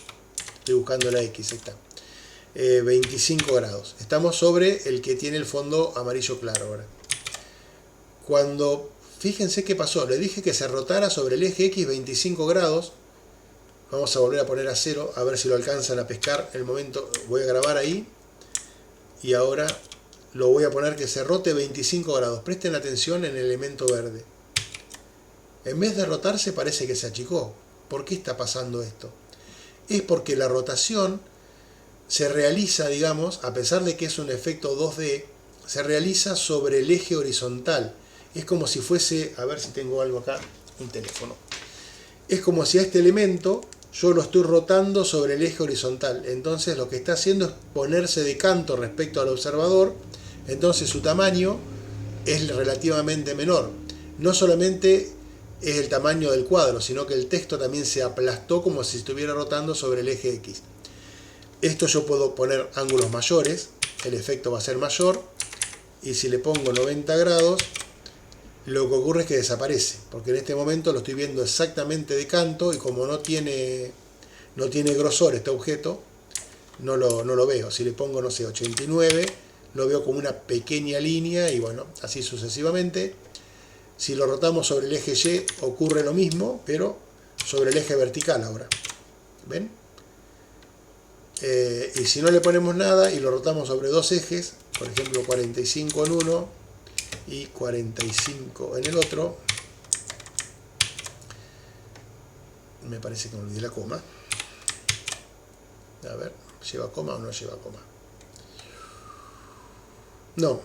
Estoy buscando la X, ahí está. 25 grados. Estamos sobre el que tiene el fondo amarillo claro ahora. Fíjense qué pasó. Le dije que se rotara sobre el eje X 25 grados. Vamos a volver a poner a 0, a ver si lo alcanzan a pescar. En el momento voy a grabar ahí. Y ahora lo voy a poner que se rote 25 grados. Presten atención en el elemento verde. En vez de rotarse parece que se achicó. ¿Por qué está pasando esto? Es porque la rotación se realiza, digamos, a pesar de que es un efecto 2D, se realiza sobre el eje horizontal. Es como si fuese, a ver si tengo algo acá, un teléfono. Es como si a este elemento yo lo estoy rotando sobre el eje horizontal. Entonces lo que está haciendo es ponerse de canto respecto al observador. Entonces su tamaño es relativamente menor. No solamente es el tamaño del cuadro, sino que el texto también se aplastó como si estuviera rotando sobre el eje X. Esto yo puedo poner ángulos mayores, el efecto va a ser mayor, y si le pongo 90 grados, lo que ocurre es que desaparece, porque en este momento lo estoy viendo exactamente de canto, y como no tiene grosor este objeto, no lo veo. Si le pongo, no sé, 89, lo veo como una pequeña línea, y bueno, así sucesivamente. Si lo rotamos sobre el eje Y, ocurre lo mismo, pero sobre el eje vertical ahora. ¿Ven? Y si no le ponemos nada y lo rotamos sobre dos ejes, por ejemplo 45 en uno y 45 en el otro, me parece que me olvidé la coma. A ver. ¿Lleva coma o no lleva coma? No,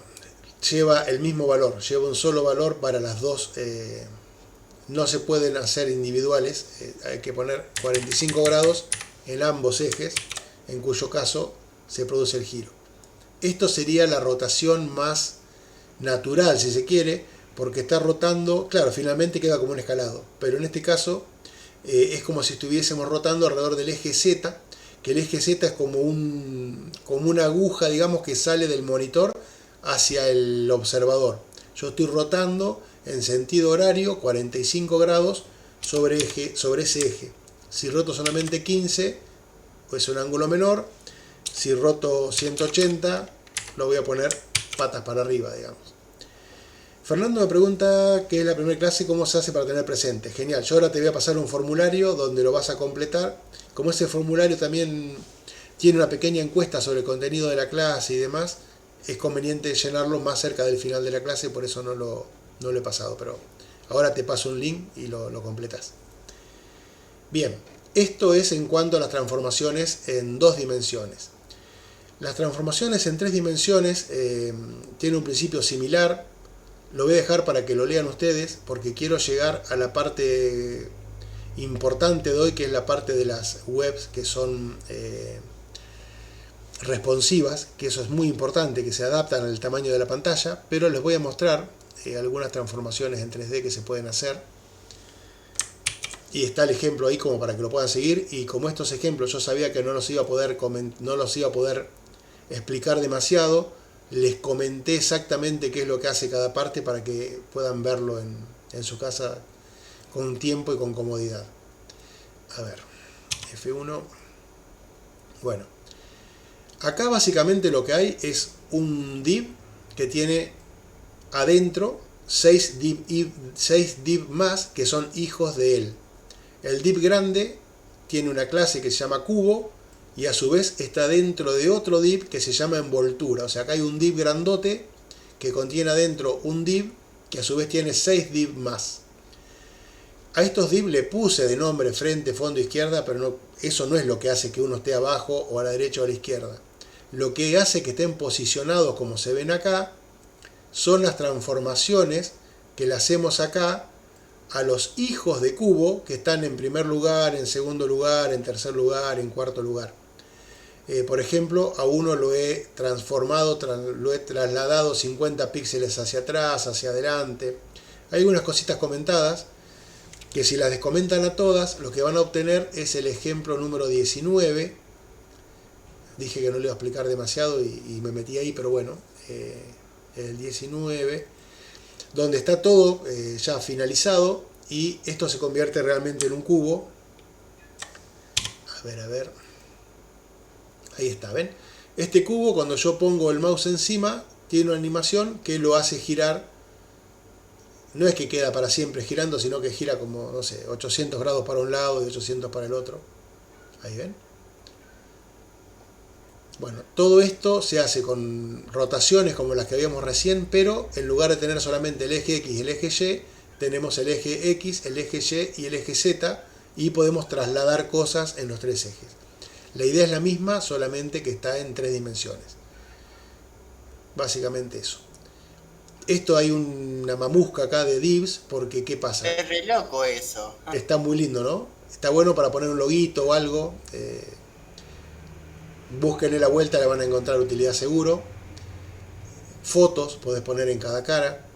lleva el mismo valor, lleva un solo valor para las dos. No se pueden hacer individuales, hay que poner 45 grados en ambos ejes, en cuyo caso se produce el giro. Esto sería la rotación más natural, si se quiere, porque está rotando, claro, finalmente queda como un escalado, pero en este caso es como si estuviésemos rotando alrededor del eje Z, que el eje Z es como una aguja, digamos, que sale del monitor hacia el observador. Yo estoy rotando en sentido horario 45 grados sobre ese eje. Si roto solamente 15, pues es un ángulo menor. Si roto 180, lo voy a poner patas para arriba, digamos. Fernando me pregunta qué es la primera clase, cómo se hace para tener presente. Genial, yo ahora te voy a pasar un formulario donde lo vas a completar. Como ese formulario también tiene una pequeña encuesta sobre el contenido de la clase y demás, es conveniente llenarlo más cerca del final de la clase, por eso no lo he pasado, pero ahora te paso un link y lo completas. Bien, esto es en cuanto a las transformaciones en 2 dimensiones. Las transformaciones en 3 dimensiones tienen un principio similar. Lo voy a dejar para que lo lean ustedes, porque quiero llegar a la parte importante de hoy, que es la parte de las webs que son responsivas, que eso es muy importante, que se adaptan al tamaño de la pantalla, pero les voy a mostrar algunas transformaciones en 3D que se pueden hacer. Y está el ejemplo ahí como para que lo puedan seguir, y como estos ejemplos yo sabía que no los iba a poder explicar demasiado, les comenté exactamente qué es lo que hace cada parte para que puedan verlo en su casa con tiempo y con comodidad. A ver, F1. Bueno, acá básicamente lo que hay es un div que tiene adentro 6 div más que son hijos de él. El div grande tiene una clase que se llama cubo y a su vez está dentro de otro div que se llama envoltura. O sea, acá hay un div grandote que contiene adentro un div que a su vez tiene 6 div más. A estos div le puse de nombre frente, fondo, izquierda, pero no, eso no es lo que hace que uno esté abajo o a la derecha o a la izquierda. Lo que hace que estén posicionados como se ven acá son las transformaciones que le hacemos acá a los hijos de cubo que están en primer lugar, en segundo lugar, en tercer lugar, en cuarto lugar. Por ejemplo, a uno lo he transformado, lo he trasladado 50 píxeles hacia atrás, hacia adelante. Hay algunas cositas comentadas que si las descomentan a todas, lo que van a obtener es el ejemplo número 19. Dije que no le iba a explicar demasiado y me metí ahí, pero bueno, el 19, donde está todo ya finalizado y esto se convierte realmente en un cubo. A ver, ahí está, ¿ven? Este cubo, cuando yo pongo el mouse encima, tiene una animación que lo hace girar. No es que queda para siempre girando, sino que gira como, no sé, 800 grados para un lado y 800 para el otro. Ahí ven. Bueno, todo esto se hace con rotaciones como las que habíamos recién, pero en lugar de tener solamente el eje X y el eje Y, tenemos el eje X, el eje Y y el eje Z, y podemos trasladar cosas en los 3 ejes. La idea es la misma, solamente que está en 3 dimensiones. Básicamente eso. Esto hay una mamusca acá de divs, porque ¿qué pasa? Es re loco eso. Está muy lindo, ¿no? Está bueno para poner un loguito o algo. Búsquenle la vuelta, le van a encontrar utilidad seguro. Fotos podés poner en cada cara.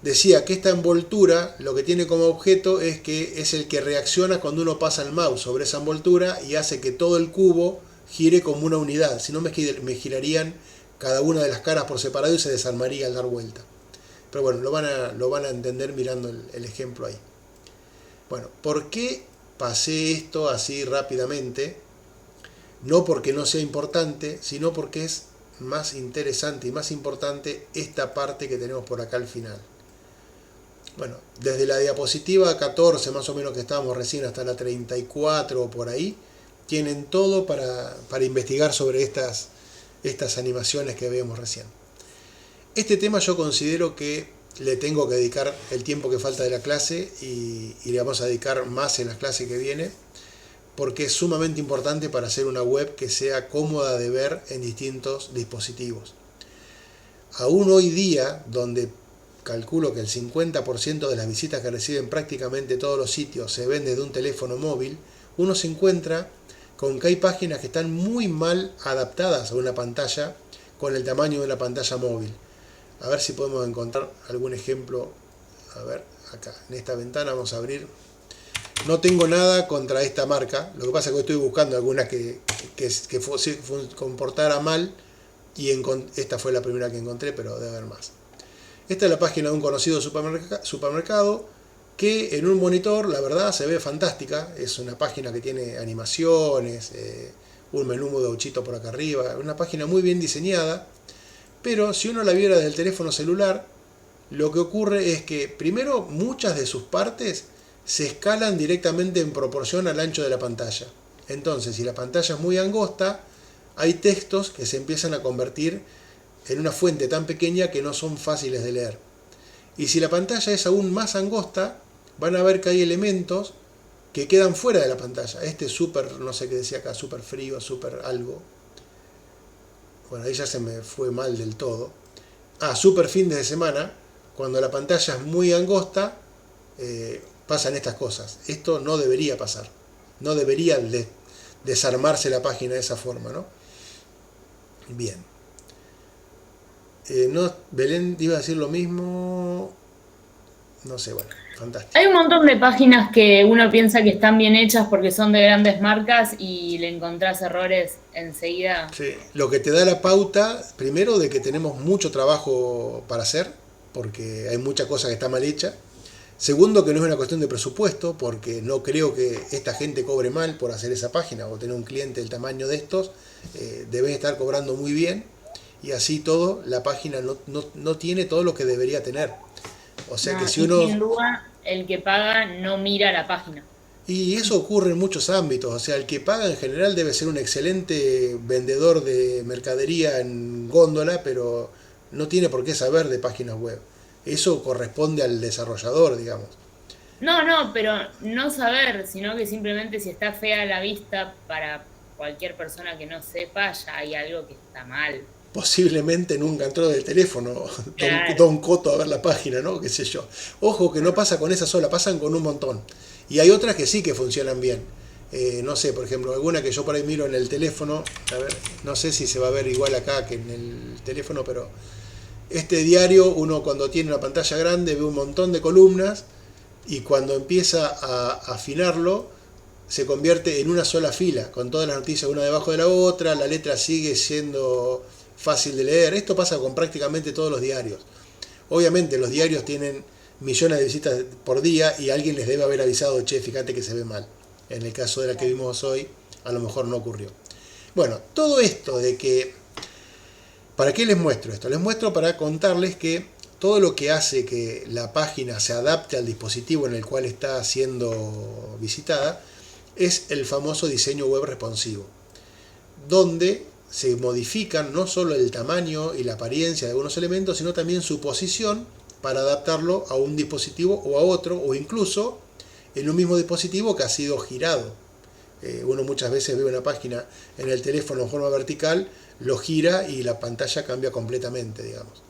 Decía que esta envoltura lo que tiene como objeto es que es el que reacciona cuando uno pasa el mouse sobre esa envoltura y hace que todo el cubo gire como una unidad. Si no me girarían cada una de las caras por separado y se desarmaría al dar vuelta. Pero bueno, lo van a entender mirando el ejemplo ahí. Bueno, ¿por qué pasé esto así rápidamente? No porque no sea importante, sino porque es más interesante y más importante esta parte que tenemos por acá al final. Bueno, desde la diapositiva 14 más o menos que estábamos recién hasta la 34 o por ahí, tienen todo para investigar sobre estas animaciones que vemos recién. Este tema yo considero que le tengo que dedicar el tiempo que falta de la clase y le vamos a dedicar más en las clases que viene, porque es sumamente importante para hacer una web que sea cómoda de ver en distintos dispositivos. Aún hoy día, donde calculo que el 50% de las visitas que reciben prácticamente todos los sitios se ven desde un teléfono móvil, uno se encuentra con que hay páginas que están muy mal adaptadas a una pantalla con el tamaño de una pantalla móvil. A ver si podemos encontrar algún ejemplo. A ver, acá, en esta ventana vamos a abrir. No tengo nada contra esta marca, lo que pasa es que estoy buscando alguna que se comportara mal y esta fue la primera que encontré, pero debe haber más. Esta es la página de un conocido supermercado que en un monitor, la verdad, se ve fantástica. Es una página que tiene animaciones, un menú muy gauchito por acá arriba, una página muy bien diseñada, pero si uno la viera desde el teléfono celular, lo que ocurre es que primero muchas de sus partes se escalan directamente en proporción al ancho de la pantalla. Entonces, si la pantalla es muy angosta, hay textos que se empiezan a convertir en una fuente tan pequeña que no son fáciles de leer. Y si la pantalla es aún más angosta, van a ver que hay elementos que quedan fuera de la pantalla. Este es súper, no sé qué decía acá, súper frío, súper algo. Bueno, ahí ya se me fue mal del todo. Súper fin de semana. Cuando la pantalla es muy angosta, pasan estas cosas. Esto no debería pasar. No debería desarmarse la página de esa forma, ¿no? Bien. Belén iba a decir lo mismo. No sé, bueno, fantástico. Hay un montón de páginas que uno piensa que están bien hechas porque son de grandes marcas y le encontrás errores enseguida. Sí, lo que te da la pauta, primero, de que tenemos mucho trabajo para hacer, porque hay mucha cosa que está mal hecha. Segundo, que no es una cuestión de presupuesto, porque no creo que esta gente cobre mal por hacer esa página o tener un cliente del tamaño de estos. Deben estar cobrando muy bien y así todo, la página no tiene todo lo que debería tener. O sea que si uno... Sin duda, el que paga no mira la página. Y eso ocurre en muchos ámbitos. O sea, el que paga en general debe ser un excelente vendedor de mercadería en góndola, pero no tiene por qué saber de páginas web. Eso corresponde al desarrollador, digamos. No, pero no saber, sino que simplemente si está fea a la vista para cualquier persona que no sepa, ya hay algo que está mal. Posiblemente nunca entró del teléfono Claro. Don Coto a ver la página, ¿no? Qué sé yo. Ojo que no pasa con esa sola, pasan con un montón. Y hay otras que sí que funcionan bien. No sé, por ejemplo, alguna que yo por ahí miro en el teléfono, a ver, no sé si se va a ver igual acá que en el teléfono, pero este diario, uno cuando tiene una pantalla grande ve un montón de columnas y cuando empieza a afinarlo se convierte en una sola fila, con todas las noticias una debajo de la otra, la letra sigue siendo fácil de leer. Esto pasa con prácticamente todos los diarios. Obviamente los diarios tienen millones de visitas por día y alguien les debe haber avisado, che, fíjate que se ve mal. En el caso de la que vimos hoy, a lo mejor no ocurrió. Bueno, todo esto de que... ¿Para qué les muestro esto? Les muestro para contarles que todo lo que hace que la página se adapte al dispositivo en el cual está siendo visitada es el famoso diseño web responsivo, donde se modifican no solo el tamaño y la apariencia de algunos elementos, sino también su posición para adaptarlo a un dispositivo o a otro, o incluso en un mismo dispositivo que ha sido girado. Uno muchas veces ve una página en el teléfono en forma vertical, lo gira y la pantalla cambia completamente, digamos.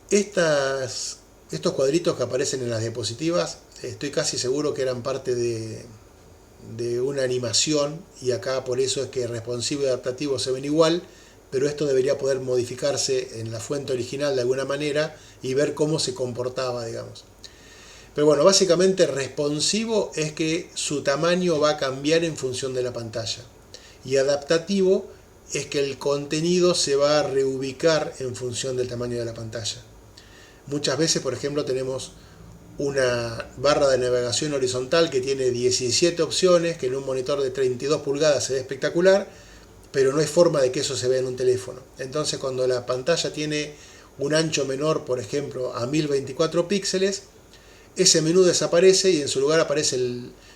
Estos cuadritos que aparecen en las diapositivas, estoy casi seguro que eran parte de una animación, y acá por eso es que responsivo y adaptativo se ven igual, pero esto debería poder modificarse en la fuente original de alguna manera y ver cómo se comportaba, digamos. Pero bueno, básicamente responsivo es que su tamaño va a cambiar en función de la pantalla, y adaptativo es que el contenido se va a reubicar en función del tamaño de la pantalla. Muchas veces, por ejemplo, tenemos una barra de navegación horizontal que tiene 17 opciones, que en un monitor de 32 pulgadas se ve espectacular, pero no hay forma de que eso se vea en un teléfono. Entonces, cuando la pantalla tiene un ancho menor, por ejemplo, a 1024 píxeles, ese menú desaparece y en su lugar aparece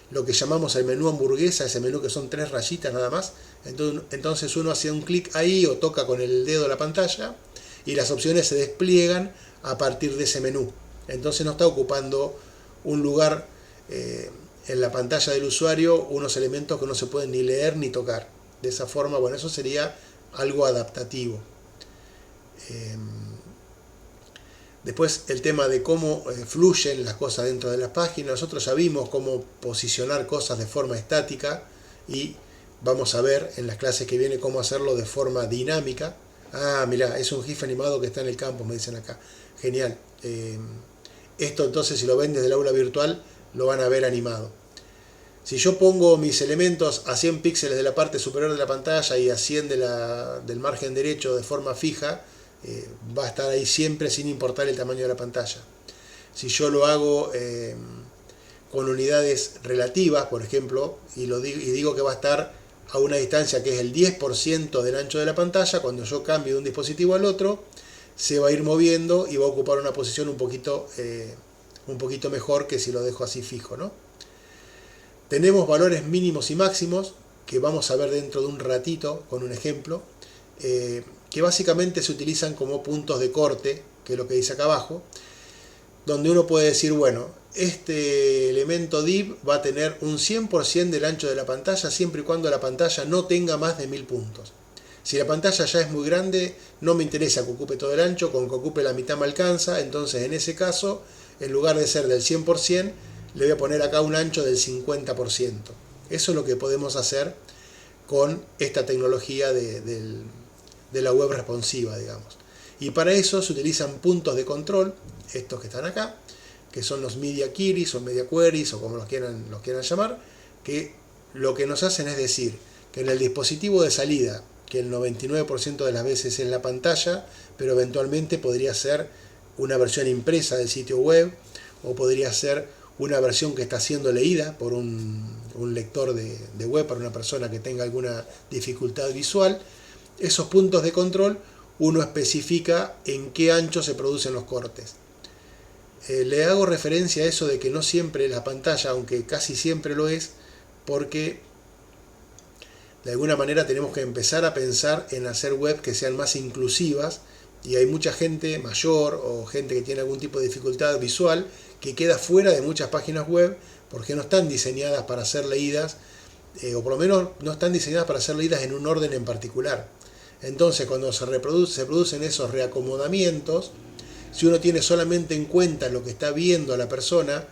lo que llamamos el menú hamburguesa, ese menú que son 3 rayitas nada más. Entonces uno hace un clic ahí o toca con el dedo la pantalla y las opciones se despliegan a partir de ese menú. Entonces no está ocupando un lugar en la pantalla del usuario unos elementos que no se pueden ni leer ni tocar. De esa forma, bueno, eso sería algo adaptativo. Después el tema de cómo fluyen las cosas dentro de las páginas. Nosotros ya vimos cómo posicionar cosas de forma estática y vamos a ver en las clases que viene cómo hacerlo de forma dinámica. Ah, mirá, es un GIF animado que está en el campus, me dicen acá. Genial. Esto entonces, si lo ven desde el aula virtual, lo van a ver animado. Si yo pongo mis elementos a 100 píxeles de la parte superior de la pantalla y a 100 del margen derecho de forma fija, va a estar ahí siempre sin importar el tamaño de la pantalla. Si yo lo hago con unidades relativas, por ejemplo, y digo que va a estar a una distancia que es el 10% del ancho de la pantalla, cuando yo cambio de un dispositivo al otro, se va a ir moviendo y va a ocupar una posición un poquito mejor que si lo dejo así fijo, ¿no? Tenemos valores mínimos y máximos que vamos a ver dentro de un ratito con un ejemplo, que básicamente se utilizan como puntos de corte, que es lo que dice acá abajo, donde uno puede decir, bueno, este elemento div va a tener un 100% del ancho de la pantalla siempre y cuando la pantalla no tenga más de 1000 puntos. Si la pantalla ya es muy grande, no me interesa que ocupe todo el ancho, con que ocupe la mitad me alcanza, entonces en ese caso, en lugar de ser del 100%, le voy a poner acá un ancho del 50%. Eso es lo que podemos hacer con esta tecnología de la web responsiva, digamos. Y para eso se utilizan puntos de control, estos que están acá, que son los media queries o media queries o como los quieran llamar, que lo que nos hacen es decir que en el dispositivo de salida, que el 99% de las veces es la pantalla, pero eventualmente podría ser una versión impresa del sitio web, o podría ser una versión que está siendo leída por un lector de web, para una persona que tenga alguna dificultad visual. Esos puntos de control uno especifica en qué ancho se producen los cortes. Le hago referencia a eso de que no siempre la pantalla, aunque casi siempre lo es, porque de alguna manera tenemos que empezar a pensar en hacer web que sean más inclusivas, y hay mucha gente mayor o gente que tiene algún tipo de dificultad visual que queda fuera de muchas páginas web porque no están diseñadas para ser leídas, o por lo menos no están diseñadas para ser leídas en un orden en particular. Entonces, cuando se producen esos reacomodamientos, si uno tiene solamente en cuenta lo que está viendo la persona,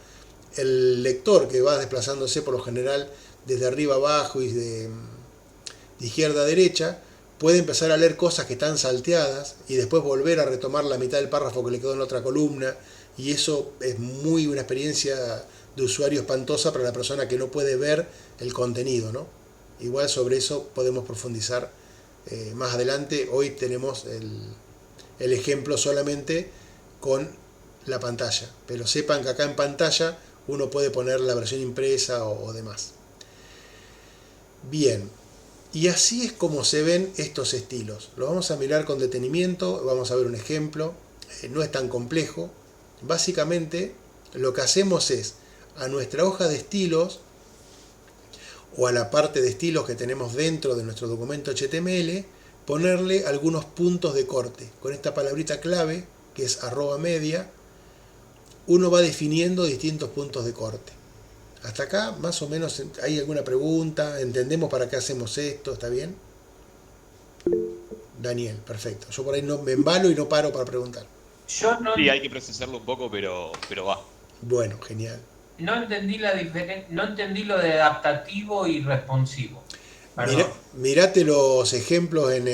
el lector, que va desplazándose por lo general desde arriba a abajo y de izquierda a derecha, puede empezar a leer cosas que están salteadas y después volver a retomar la mitad del párrafo que le quedó en la otra columna, y eso es una experiencia de usuario espantosa para la persona que no puede ver el contenido, ¿no? Igual sobre eso podemos profundizar más adelante. Hoy tenemos el ejemplo solamente con la pantalla, pero sepan que acá en pantalla uno puede poner la versión impresa o demás. Bien, y así es como se ven estos estilos. Lo vamos a mirar con detenimiento, vamos a ver un ejemplo. No es tan complejo. Básicamente lo que hacemos es a nuestra hoja de estilos o a la parte de estilos que tenemos dentro de nuestro documento HTML, ponerle algunos puntos de corte. Con esta palabrita clave, que es @media, uno va definiendo distintos puntos de corte. Hasta acá, más o menos, ¿hay alguna pregunta? ¿Entendemos para qué hacemos esto? ¿Está bien? Daniel, perfecto. Yo por ahí no me embalo y no paro para preguntar. Yo no, Sí, hay que procesarlo un poco, pero va. Bueno, genial. no entendí no entendí lo de adaptativo y responsivo. Perdón. Mirate los ejemplos en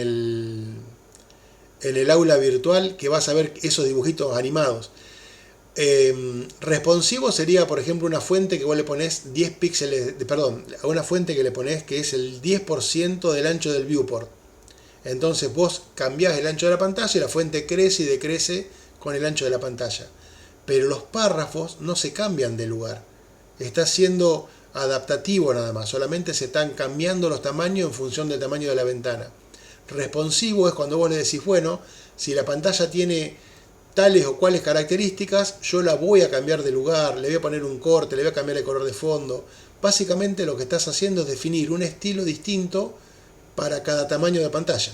el aula virtual, que vas a ver esos dibujitos animados. Responsivo sería, por ejemplo, una fuente que vos le ponés 10 píxeles, perdón, a una fuente que le ponés que es el 10% del ancho del viewport. Entonces vos cambiás el ancho de la pantalla y la fuente crece y decrece con el ancho de la pantalla. Pero los párrafos no se cambian de lugar. Está siendo adaptativo nada más, solamente se están cambiando los tamaños en función del tamaño de la ventana. Responsivo es cuando vos le decís, bueno, si la pantalla tiene tales o cuales características, yo la voy a cambiar de lugar, le voy a poner un corte, le voy a cambiar el color de fondo. Básicamente lo que estás haciendo es definir un estilo distinto para cada tamaño de pantalla.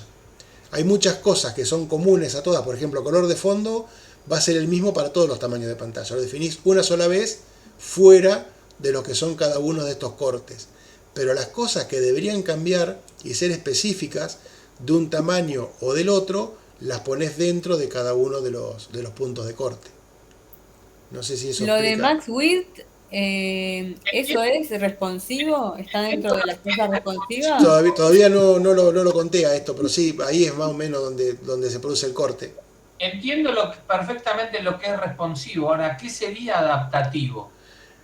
Hay muchas cosas que son comunes a todas, por ejemplo, color de fondo va a ser el mismo para todos los tamaños de pantalla. Lo definís una sola vez fuera de lo que son cada uno de estos cortes. Pero las cosas que deberían cambiar y ser específicas de un tamaño o del otro, las pones dentro de cada uno de los puntos de corte. No sé si eso Lo de explica. Max Width, ¿eso es responsivo? ¿Está dentro de las cosas responsivas? Todavía no lo conté a esto, pero sí, ahí es más o menos donde se produce el corte. Entiendo perfectamente lo que es responsivo. Ahora, ¿qué sería adaptativo?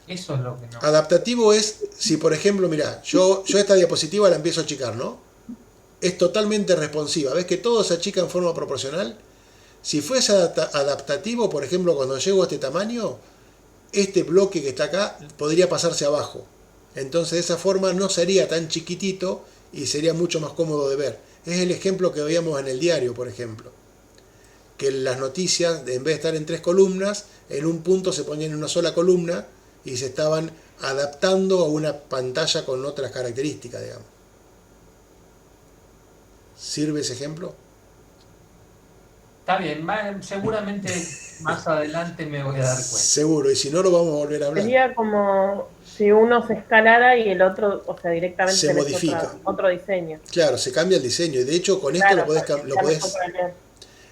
Eso es lo que no. Adaptativo es, si por ejemplo, mirá, yo esta diapositiva la empiezo a achicar, ¿no? Es totalmente responsiva. ¿Ves que todo se achica en forma proporcional? Si fuese adaptativo, por ejemplo, cuando llego a este tamaño, este bloque que está acá podría pasarse abajo. Entonces de esa forma no sería tan chiquitito y sería mucho más cómodo de ver. Es el ejemplo que veíamos en el diario, por ejemplo. Que las noticias, en vez de estar en 3 columnas, en un punto se ponían en una sola columna y se estaban adaptando a una pantalla con otras características, digamos. ¿Sirve ese ejemplo? Está bien, seguramente más adelante me voy a dar cuenta. Seguro, y si no lo vamos a volver a hablar. Sería como si uno se escalara y el otro, o sea, directamente Se tenés modifica. otro diseño. Claro, se cambia el diseño y de hecho con esto Claro, lo podés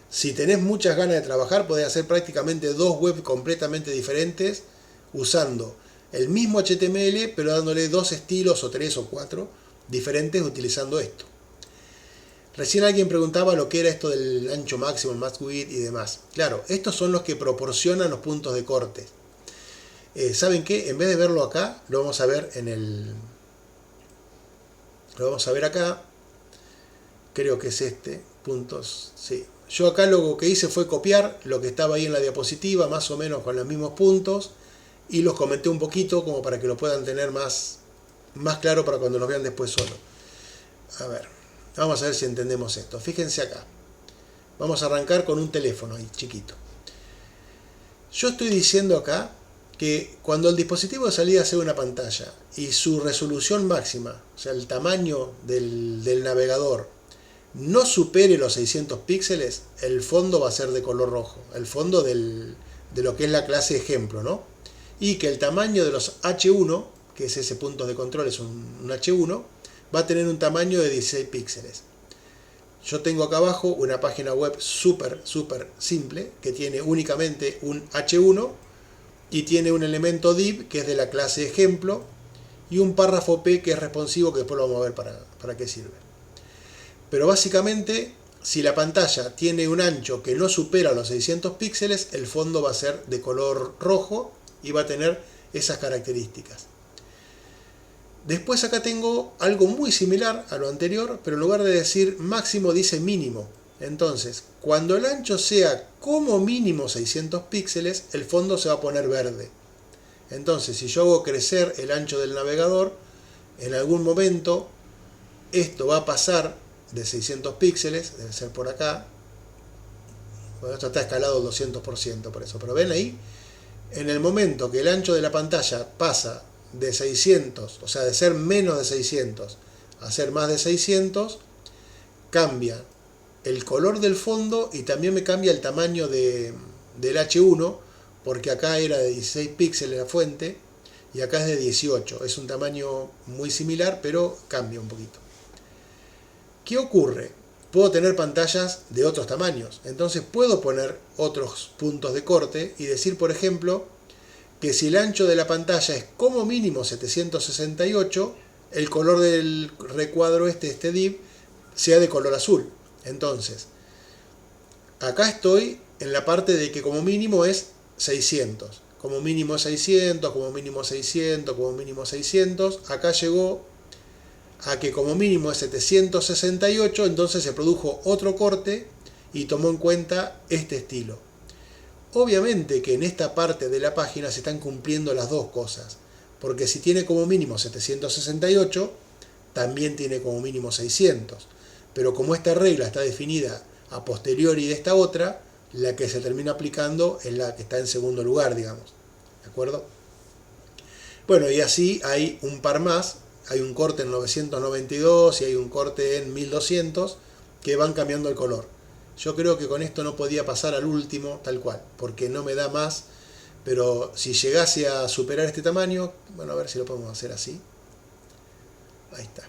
si tenés muchas ganas de trabajar, podés hacer prácticamente 2 webs completamente diferentes usando el mismo HTML, pero dándole 2 estilos o 3 o 4 diferentes utilizando esto. Recién alguien preguntaba lo que era esto del ancho máximo, el max width y demás. Claro, estos son los que proporcionan los puntos de corte. ¿Saben qué? En vez de verlo acá, lo vamos a ver lo vamos a ver acá. Creo que es este. Puntos, sí. Yo acá lo que hice fue copiar lo que estaba ahí en la diapositiva, más o menos con los mismos puntos, y los comenté un poquito como para que lo puedan tener más claro para cuando los vean después solo. A ver, vamos a ver si entendemos esto. Fíjense acá. Vamos a arrancar con un teléfono ahí, chiquito. Yo estoy diciendo acá que cuando el dispositivo de salida sea una pantalla y su resolución máxima, o sea, el tamaño del navegador, no supere los 600 píxeles, el fondo va a ser de color rojo. El fondo de lo que es la clase ejemplo, ¿no? Y que el tamaño de los H1, que es ese punto de control, es un H1, va a tener un tamaño de 16 píxeles. Yo tengo acá abajo una página web súper simple, que tiene únicamente un H1 y tiene un elemento div, que es de la clase ejemplo, y un párrafo P, que es responsivo, que después lo vamos a ver para qué sirve. Pero básicamente, si la pantalla tiene un ancho que no supera los 600 píxeles, el fondo va a ser de color rojo y va a tener esas características. Después acá tengo algo muy similar a lo anterior, pero en lugar de decir máximo dice mínimo. Entonces, cuando el ancho sea como mínimo 600 píxeles, el fondo se va a poner verde. Entonces, si yo hago crecer el ancho del navegador, en algún momento esto va a pasar de 600 píxeles, debe ser por acá. Bueno, esto está escalado al 200% por eso, pero ven ahí, en el momento que el ancho de la pantalla pasa de 600, o sea, de ser menos de 600 a ser más de 600, cambia el color del fondo y también me cambia el tamaño del H1, porque acá era de 16 píxeles la fuente y acá es de 18. Es un tamaño muy similar, pero cambia un poquito. ¿Qué ocurre? Puedo tener pantallas de otros tamaños, entonces puedo poner otros puntos de corte y decir, por ejemplo, que si el ancho de la pantalla es como mínimo 768, el color del recuadro este div, sea de color azul. Entonces, acá estoy en la parte de que como mínimo es 600. Como mínimo 600, como mínimo 600, como mínimo 600. Acá llegó a que como mínimo es 768, entonces se produjo otro corte y tomó en cuenta este estilo. Obviamente que en esta parte de la página se están cumpliendo las dos cosas, porque si tiene como mínimo 768, también tiene como mínimo 600, pero como esta regla está definida a posteriori de esta otra, la que se termina aplicando es la que está en segundo lugar, digamos. ¿De acuerdo? Bueno, y así hay un par más. Hay un corte en 992 y hay un corte en 1200 que van cambiando el color. Yo creo que con esto no podía pasar al último tal cual, porque no me da más, pero si llegase a superar este tamaño, Bueno, a ver si lo podemos hacer así. Ahí está.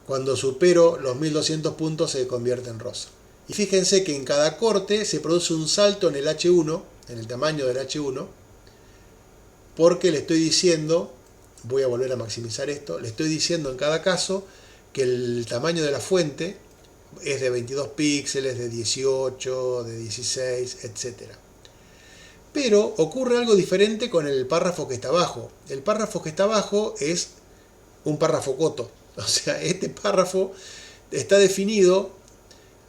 Cuando supero los 1200 puntos se convierte en rosa. Y fíjense que en cada corte se produce un salto en el H1, en el tamaño del H1, porque le estoy diciendo, voy a volver a maximizar esto, le estoy diciendo en cada caso que el tamaño de la fuente es de 22 píxeles, de 18, de 16, etc. Pero ocurre algo diferente con el párrafo que está abajo. El párrafo que está abajo es un párrafo coto. O sea, este párrafo está definido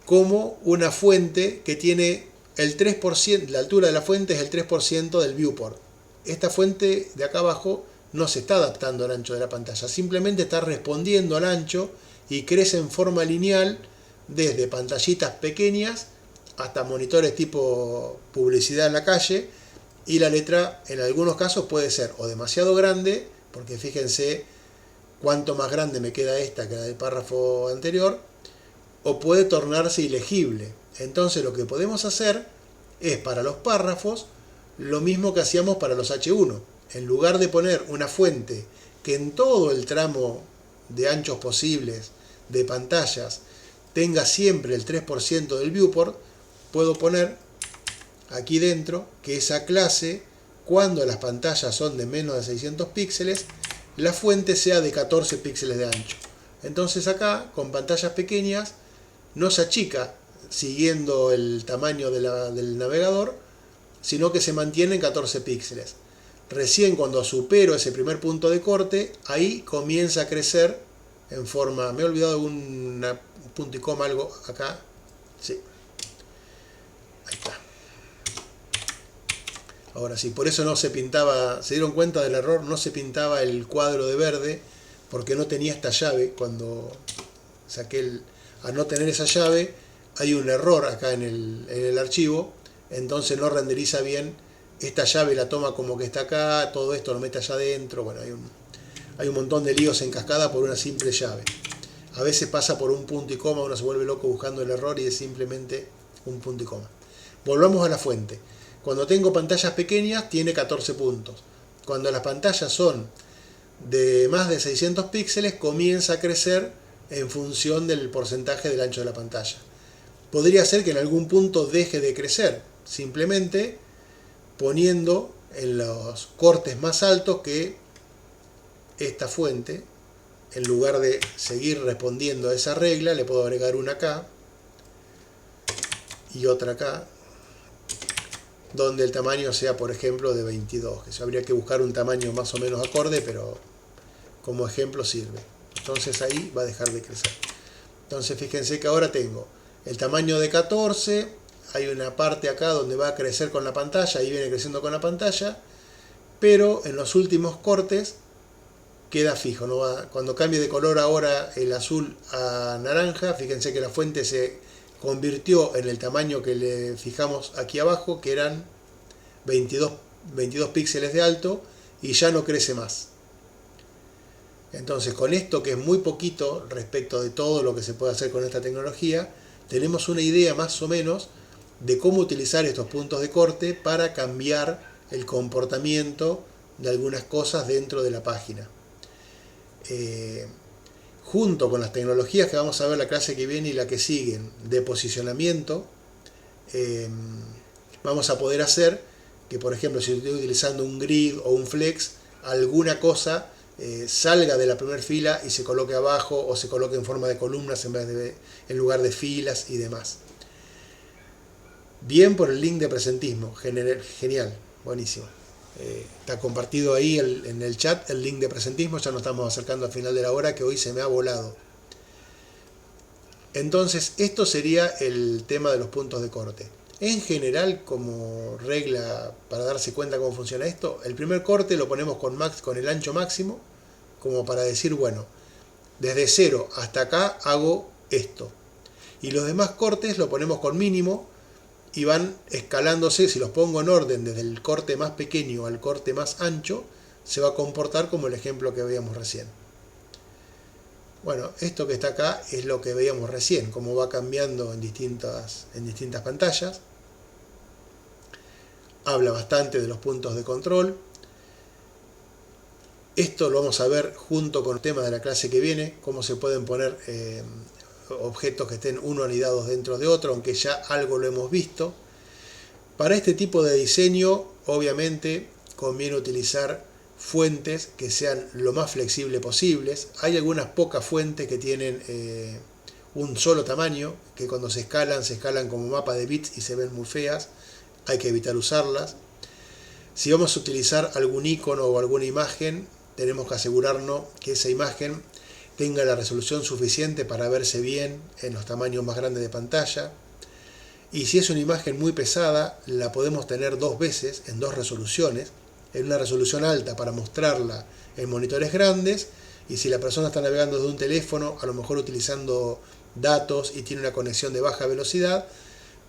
como una fuente que tiene el 3%, la altura de la fuente es el 3% del viewport. Esta fuente de acá abajo no se está adaptando al ancho de la pantalla, simplemente está respondiendo al ancho y crece en forma lineal desde pantallitas pequeñas hasta monitores tipo publicidad en la calle, y la letra en algunos casos puede ser o demasiado grande, porque fíjense cuánto más grande me queda esta que la del párrafo anterior, o puede tornarse ilegible. Entonces lo que podemos hacer es para los párrafos lo mismo que hacíamos para los H1. En lugar de poner una fuente que en todo el tramo de anchos posibles de pantallas tenga siempre el 3% del viewport, puedo poner aquí dentro que esa clase, cuando las pantallas son de menos de 600 píxeles, la fuente sea de 14 píxeles de ancho. Entonces acá, con pantallas pequeñas, no se achica siguiendo el tamaño del navegador, sino que se mantiene en 14 píxeles. Recién cuando supero ese primer punto de corte, ahí comienza a crecer en forma... Me he olvidado de un punto y coma, algo acá. Sí. Ahí está. Ahora sí, por eso no se pintaba... ¿Se dieron cuenta del error? No se pintaba el cuadro de verde, porque no tenía esta llave. Cuando saqué el... Al no tener esa llave, hay un error acá en el archivo, entonces no renderiza bien. Esta llave la toma como que está acá, todo esto lo mete allá adentro. Bueno, hay un montón de líos en cascada por una simple llave. A veces pasa por un punto y coma, uno se vuelve loco buscando el error y es simplemente un punto y coma. Volvamos a la fuente. Cuando tengo pantallas pequeñas tiene 14 puntos. Cuando las pantallas son de más de 600 píxeles comienza a crecer en función del porcentaje del ancho de la pantalla. Podría ser que en algún punto deje de crecer, simplemente poniendo en los cortes más altos que esta fuente, en lugar de seguir respondiendo a esa regla, le puedo agregar una acá y otra acá, donde el tamaño sea, por ejemplo, de 22. Eso habría que buscar un tamaño más o menos acorde, pero como ejemplo sirve. Entonces ahí va a dejar de crecer. Entonces fíjense que ahora tengo el tamaño de 14, hay una parte acá donde va a crecer con la pantalla, ahí viene creciendo con la pantalla, pero en los últimos cortes queda fijo, no va, cuando cambie de color ahora el azul a naranja, fíjense que la fuente se convirtió en el tamaño que le fijamos aquí abajo, que eran 22 píxeles de alto, y ya no crece más. Entonces con esto, que es muy poquito respecto de todo lo que se puede hacer con esta tecnología, tenemos una idea más o menos de cómo utilizar estos puntos de corte para cambiar el comportamiento de algunas cosas dentro de la página. Junto con las tecnologías que vamos a ver la clase que viene y la que siguen de posicionamiento, vamos a poder hacer que, por ejemplo, si estoy utilizando un grid o un flex, alguna cosa salga de la primera fila y se coloque abajo, o se coloque en forma de columnas en lugar de filas y demás. Bien por el link de presentismo, genial, buenísimo. Está compartido ahí en el chat el link de presentismo. Ya nos estamos acercando al final de la hora, que hoy se me ha volado. Entonces esto sería el tema de los puntos de corte. En general, como regla para darse cuenta cómo funciona esto, el primer corte lo ponemos con el ancho máximo, como para decir, bueno, desde 0 hasta acá hago esto. Y los demás cortes lo ponemos con mínimo y van escalándose. Si los pongo en orden desde el corte más pequeño al corte más ancho, se va a comportar como el ejemplo que veíamos recién. Bueno, esto que está acá es lo que veíamos recién, cómo va cambiando en distintas pantallas. Habla bastante de los puntos de control. Esto lo vamos a ver junto con el tema de la clase que viene, cómo se pueden poner objetos que estén uno anidados dentro de otro, aunque ya algo lo hemos visto. Para este tipo de diseño, obviamente, conviene utilizar fuentes que sean lo más flexible posibles. Hay algunas pocas fuentes que tienen un solo tamaño, que cuando se escalan como mapa de bits y se ven muy feas. Hay que evitar usarlas. Si vamos a utilizar algún icono o alguna imagen, tenemos que asegurarnos que esa imagen tenga la resolución suficiente para verse bien en los tamaños más grandes de pantalla. Y si es una imagen muy pesada, la podemos tener dos veces en dos resoluciones. En una resolución alta para mostrarla en monitores grandes, y si la persona está navegando desde un teléfono, a lo mejor utilizando datos y tiene una conexión de baja velocidad,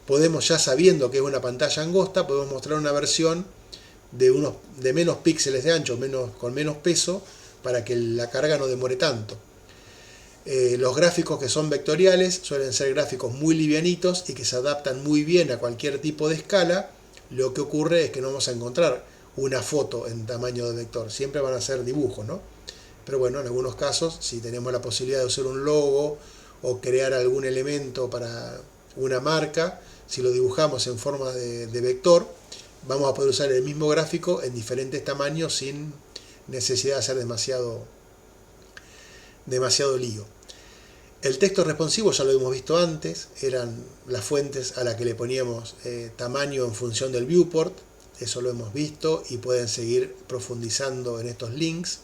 podemos, ya sabiendo que es una pantalla angosta, podemos mostrar una versión de menos píxeles de ancho, con menos peso, para que la carga no demore tanto. Los gráficos que son vectoriales suelen ser gráficos muy livianitos y que se adaptan muy bien a cualquier tipo de escala. Lo que ocurre es que no vamos a encontrar una foto en tamaño de vector, siempre van a ser dibujos, ¿no? Pero bueno, en algunos casos, si tenemos la posibilidad de usar un logo o crear algún elemento para una marca, si lo dibujamos en forma de vector, vamos a poder usar el mismo gráfico en diferentes tamaños sin necesidad de hacer demasiado lío. El texto responsivo ya lo hemos visto antes, eran las fuentes a las que le poníamos tamaño en función del viewport. Eso lo hemos visto y pueden seguir profundizando en estos links.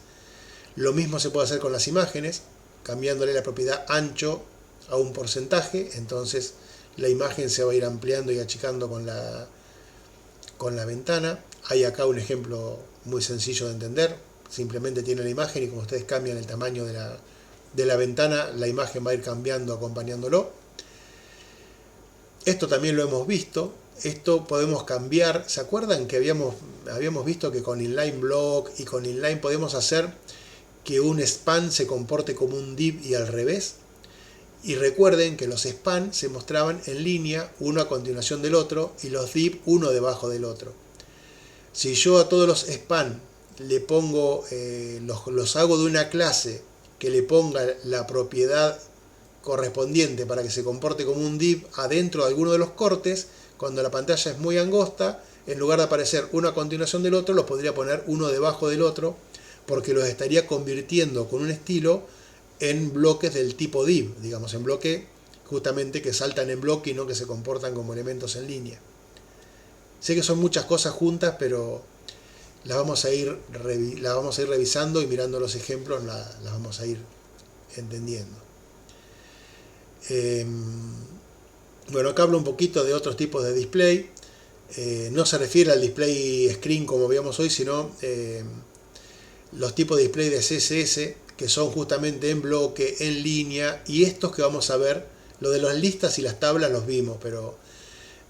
Lo mismo se puede hacer con las imágenes, cambiándole la propiedad ancho a un porcentaje. Entonces la imagen se va a ir ampliando y achicando con la ventana. Hay acá un ejemplo muy sencillo de entender. Simplemente tiene la imagen y como ustedes cambian el tamaño de la ventana, la imagen va a ir cambiando acompañándolo. Esto también lo hemos visto. Esto podemos cambiar. ¿Se acuerdan que habíamos visto que con inline block y con inline podemos hacer que un span se comporte como un div y al revés? Y recuerden que los span se mostraban en línea, uno a continuación del otro, y los div uno debajo del otro. Si yo a todos los span le pongo, los hago de una clase que le ponga la propiedad correspondiente para que se comporte como un div adentro de alguno de los cortes, cuando la pantalla es muy angosta, en lugar de aparecer uno a continuación del otro, los podría poner uno debajo del otro, porque los estaría convirtiendo con un estilo en bloques del tipo div, digamos, en bloque justamente que saltan en bloque y no que se comportan como elementos en línea. Sé que son muchas cosas juntas, pero las vamos a ir revisando y mirando los ejemplos las vamos a ir entendiendo. Bueno, acá hablo un poquito de otros tipos de display. No se refiere al display screen como veíamos hoy, sino los tipos de display de CSS, que son justamente en bloque, en línea, y estos que vamos a ver, lo de las listas y las tablas los vimos, pero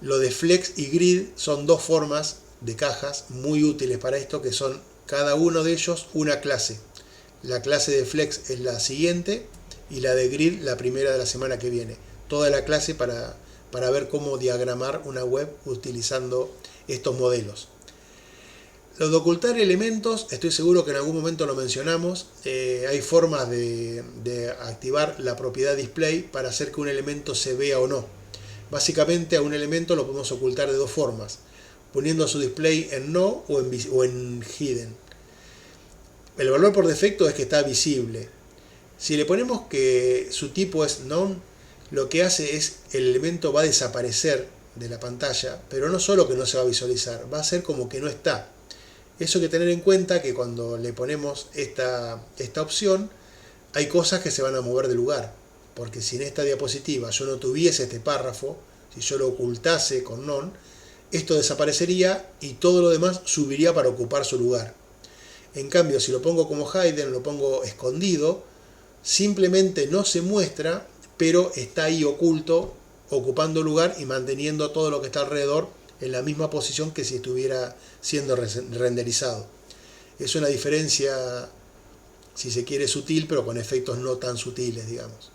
lo de flex y grid son dos formas de cajas muy útiles para esto, que son cada uno de ellos una clase. La clase de flex es la siguiente y la de grid la primera de la semana que viene. Toda la clase para ver cómo diagramar una web utilizando estos modelos. Lo de ocultar elementos, estoy seguro que en algún momento lo mencionamos. Hay formas de activar la propiedad display para hacer que un elemento se vea o no. Básicamente a un elemento lo podemos ocultar de dos formas, poniendo su display en no o en hidden. El valor por defecto es que está visible. Si le ponemos que su tipo es none, lo que hace es el elemento va a desaparecer de la pantalla, pero no solo que no se va a visualizar, va a ser como que no está. Eso hay que tener en cuenta, que cuando le ponemos esta opción, hay cosas que se van a mover de lugar, porque si en esta diapositiva yo no tuviese este párrafo, si yo lo ocultase con none, esto desaparecería y todo lo demás subiría para ocupar su lugar. En cambio, si lo pongo como hidden, lo pongo escondido, simplemente no se muestra, pero está ahí oculto, ocupando lugar y manteniendo todo lo que está alrededor en la misma posición que si estuviera siendo renderizado. Es una diferencia, si se quiere, sutil, pero con efectos no tan sutiles, digamos.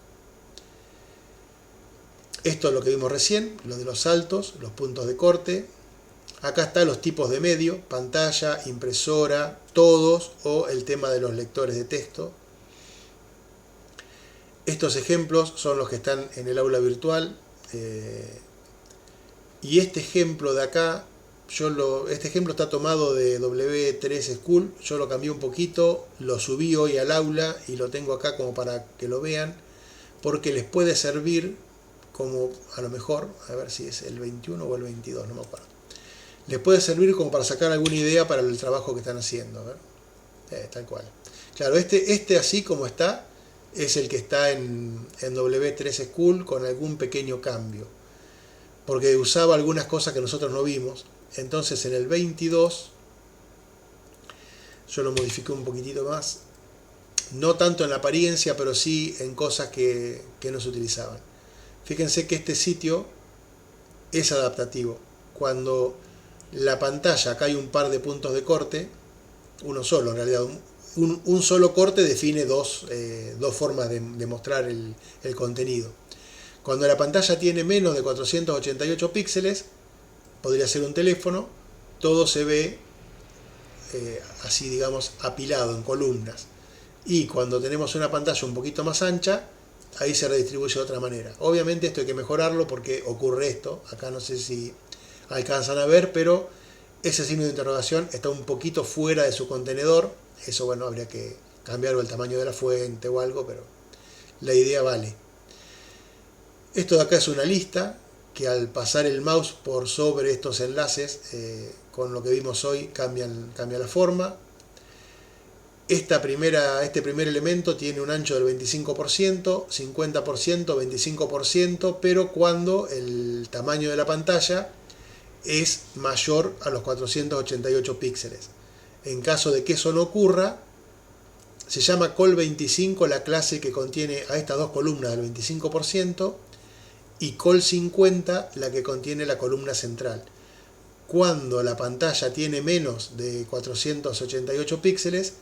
Esto es lo que vimos recién, lo de los saltos, los puntos de corte. Acá están los tipos de medio, pantalla, impresora, todos, o el tema de los lectores de texto. Estos ejemplos son los que están en el aula virtual. Y este ejemplo de acá, este ejemplo está tomado de W3 School. Yo lo cambié un poquito, lo subí hoy al aula y lo tengo acá como para que lo vean, porque les puede servir como, a lo mejor, a ver si es el 21 o el 22, no me acuerdo. Les puede servir como para sacar alguna idea para el trabajo que están haciendo. A ver. Tal cual. Claro, este así como está, es el que está en W3 School con algún pequeño cambio, porque usaba algunas cosas que nosotros no vimos. Entonces en el 22 yo lo modifiqué un poquitito más, no tanto en la apariencia, pero sí en cosas que no se utilizaban. Fíjense que este sitio es adaptativo. Cuando la pantalla, acá hay un par de puntos de corte, uno solo en realidad, un solo corte define dos formas de mostrar el contenido. Cuando la pantalla tiene menos de 488 píxeles, podría ser un teléfono, todo se ve así, digamos, apilado en columnas. Y cuando tenemos una pantalla un poquito más ancha, ahí se redistribuye de otra manera. Obviamente esto hay que mejorarlo porque ocurre esto. Acá no sé si alcanzan a ver, pero ese signo de interrogación está un poquito fuera de su contenedor. Eso, bueno, habría que cambiar el tamaño de la fuente o algo, pero la idea vale. Esto de acá es una lista que al pasar el mouse por sobre estos enlaces, con lo que vimos hoy, cambia la forma. Este primer elemento tiene un ancho del 25%, 50%, 25%, pero cuando el tamaño de la pantalla es mayor a los 488 píxeles. En caso de que eso no ocurra, se llama col25 la clase que contiene a estas dos columnas del 25% y col50 la que contiene la columna central. Cuando la pantalla tiene menos de 488 píxeles,